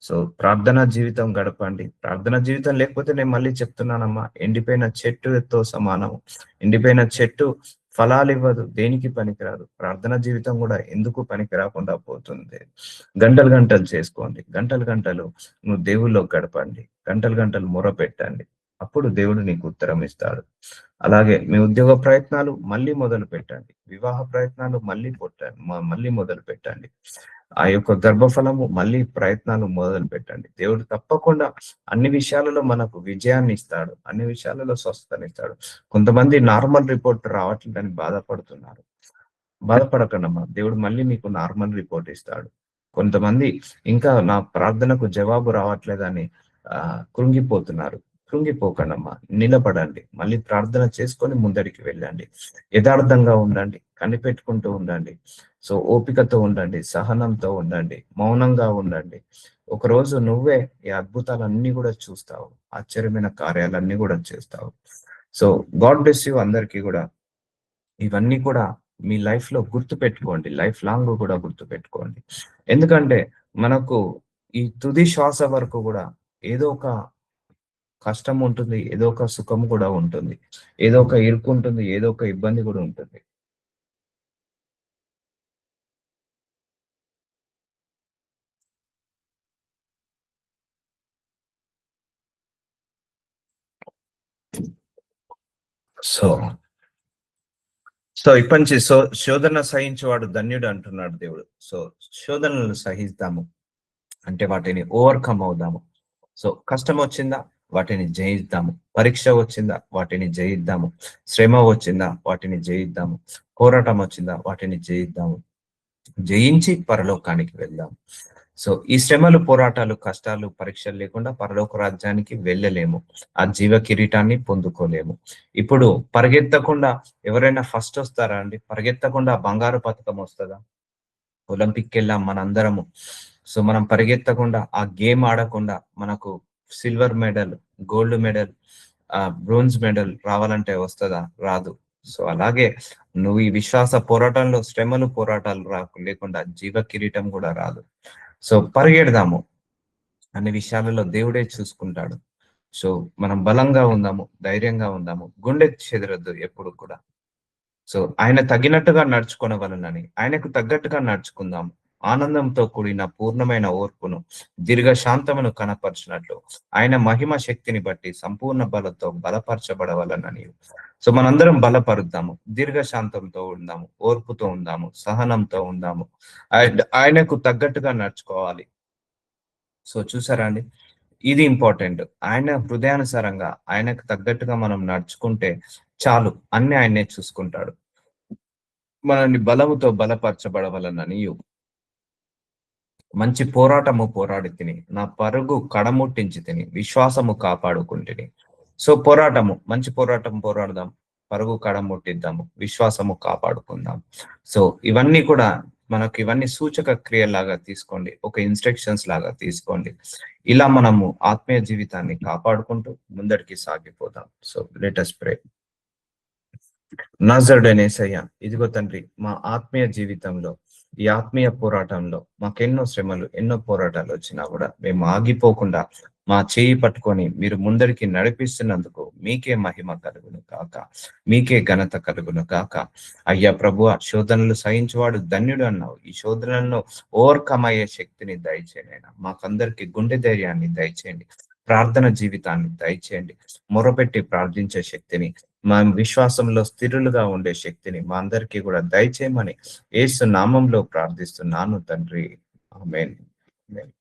సో, ప్రార్థనా జీవితం గడపండి. ప్రార్థనా జీవితం లేకపోతే నేను మళ్ళీ చెప్తున్నానమ్మా, ఎండిపోయిన చెట్టుతో సమానము. ఎండిపోయిన చెట్టు ఫలాలివ్వదు. దేనికి పనికిరాదు. ప్రార్థనా జీవితం గూడా ఎందుకు పనికి రాకుండా పోతుంది. గంటలు గంటలు చేసుకోండి. గంటలు గంటలు నువ్వు దేవుల్లో గడపండి. గంటలు గంటలు మొరపెట్టండి. అప్పుడు దేవుడు నీకు ఉత్తరం ఇస్తాడు. అలాగే మీ ఉద్యోగ ప్రయత్నాలు మళ్ళీ మొదలుపెట్టండి. వివాహ ప్రయత్నాలు మళ్ళీ మొదలుపెట్టండి. ఆ యొక్క గర్భఫలము మళ్ళీ ప్రయత్నాలు మొదలుపెట్టండి. దేవుడు తప్పకుండా అన్ని విషయాలలో మనకు విజయాన్ని ఇస్తాడు. అన్ని విషయాలలో స్వస్థతనిస్తాడు. కొంతమంది నార్మల్ రిపోర్ట్ రావట్లేదని బాధపడుతున్నారు. బాధపడకండమ్మా. దేవుడు మళ్ళీ మీకు నార్మల్ రిపోర్ట్ ఇస్తాడు. కొంతమంది ఇంకా నా ప్రార్థనకు జవాబు రావట్లేదని కృంగిపోతున్నారు. కృంగిపోకండమ్మా. నిలబడండి. మళ్ళీ ప్రార్థన చేసుకొని ముందరికి వెళ్ళండి. యథార్థంగా ఉండండి. కనిపెట్టుకుంటూ ఉండండి. సో, ఓపికతో ఉండండి. సహనంతో ఉండండి. మౌనంగా ఉండండి. ఒకరోజు నువ్వే ఈ అద్భుతాలన్నీ గూడా చూస్తావు. ఆశ్చర్యమైన కార్యాలన్నీ గూడా చేస్తావు. సో, గాడ్ బ్లెస్ యూ అందరికీ గూడా. ఇవన్నీ కూడా మీ లైఫ్‌లో గుర్తుపెట్టుకోండి. లైఫ్ లాంగ్ కూడా గుర్తుపెట్టుకోండి. ఎందుకంటే మనకు ఈ తుది శ్వాస వరకు గూడా ఏదో ఒక కష్టం ఉంటుంది. ఏదో ఒక సుఖం కూడా ఉంటుంది. ఏదో ఒక ఇరుకు ఉంటుంది. ఏదో ఒక ఇబ్బంది గూడా ఉంటుంది. సో, ఇప్పటి నుంచి శోధన సహించేవాడు ధన్యుడు అంటున్నాడు దేవుడు. సో, శోధనలు సహిద్దాము. అంటే వాటిని ఓవర్‌కమ్ అవుదాము. సో, కష్టం వచ్చిందా? వాటిని జయిద్దాము. పరీక్ష వచ్చిందా? వాటిని జయిద్దాము. శ్రమ వచ్చిందా? వాటిని జయిద్దాము. పోరాటం వచ్చిందా? వాటిని జయిద్దాము. జయించి పరలోకానికి వెళ్దాం. సో, ఈ శ్రమలు, పోరాటాలు, కష్టాలు, పరీక్షలు లేకుండా పరలోక రాజ్యానికి వెళ్ళలేము. ఆ జీవ కిరీటాన్ని పొందుకోలేము. ఇప్పుడు పరిగెత్తకుండా ఎవరైనా ఫస్ట్ వస్తారా అండి? పరిగెత్తకుండా బంగారు పతకం వస్తదా? ఒలింపిక్‌కెళ్ళాం మనందరము. సో మనం పరిగెత్తకుండా ఆ గేమ్ ఆడకుండా మనకు silver medal, gold medal, bronze medal రావాలంటే వస్తుందా? రాదు. సో అలాగే నువ్వు ఈ విశ్వాస పోరాటంలో శ్రమలు పోరాటాలు లేకుండా జీవ కిరీటం కూడా రాదు. సో పరిగెడదాము, అన్ని విషయాలలో దేవుడే చూసుకుంటాడు. సో మనం బలంగా ఉందాము, ధైర్యంగా ఉందాము, గుండె చెదరద్దు ఎప్పుడు కూడా. సో ఆయన తగినట్టుగా నడుచుకొనవలనని ఆయనకు తగ్గట్టుగా నడుచుకుందాం. ఆనందంతో కూడిన పూర్ణమైన ఓర్పును, దీర్ఘశాంతమును కనపరిచినట్లు ఆయన మహిమ శక్తిని బట్టి సంపూర్ణ బలంతో బలపరచబడవలనని. సో మనందరం బలపరుద్దాము, దీర్ఘశాంతంతో ఉందాము, ఓర్పుతో ఉందాము, సహనంతో ఉందాము. ఆయనకు తగ్గట్టుగా నడుచుకోవాలి. సో చూసారా అండి, ఇది ఇంపార్టెంట్. ఆయన హృదయానుసారంగా ఆయనకు తగ్గట్టుగా మనం నడుచుకుంటే చాలు, అన్ని ఆయనే చూసుకుంటాడు. మనల్ని బలముతో బలపరచబడవలనని మంచి పోరాటము పోరాడి తిని, నా పరుగు కడముట్టించి తిని, విశ్వాసము కాపాడుకుంటుని. సో పోరాటము, మంచి పోరాటం పోరాడదాం, పరుగు కడముట్టిద్దాము, విశ్వాసము కాపాడుకుందాం. సో ఇవన్నీ కూడా మనకు ఇవన్నీ సూచక క్రియలాగా తీసుకోండి, ఒక ఇన్స్ట్రక్షన్స్ లాగా తీసుకోండి. ఇలా మనము ఆత్మీయ జీవితాన్ని కాపాడుకుంటూ ముందడికి సాగిపోదాం. So let us pray. నజరుడనేసయ్య, ఇదిగో తండ్రి, మా ఆత్మీయ జీవితంలో ఈ ఆత్మీయ పోరాటంలో మాకెన్నో శ్రమలు, ఎన్నో పోరాటాలు వచ్చినా కూడా మేము ఆగిపోకుండా మా చేయి పట్టుకొని మీరు ముందరికి నడిపిస్తున్నందుకు మీకే మహిమ కలుగును కాక, మీకే ఘనత కలుగును కాక. అయ్యా ప్రభువ, శోధనలు సహించేవాడు ధన్యుడు అన్నావు. ఈ శోధనలను ఓవర్కమ్ అయ్యే శక్తిని దయచేయండి. మాకందరికి గుండె ధైర్యాన్ని దయచేయండి, ప్రార్థన జీవితాన్ని దయచేయండి, మొరపెట్టి ప్రార్థించే శక్తిని, మా విశ్వాసంలో స్థిరులుగా ఉండే శక్తిని మా అందరికీ కూడా దయచేయమని యేసు నామంలో ప్రార్థిస్తున్నాను తండ్రి. ఆమేన్. ఆమేన్.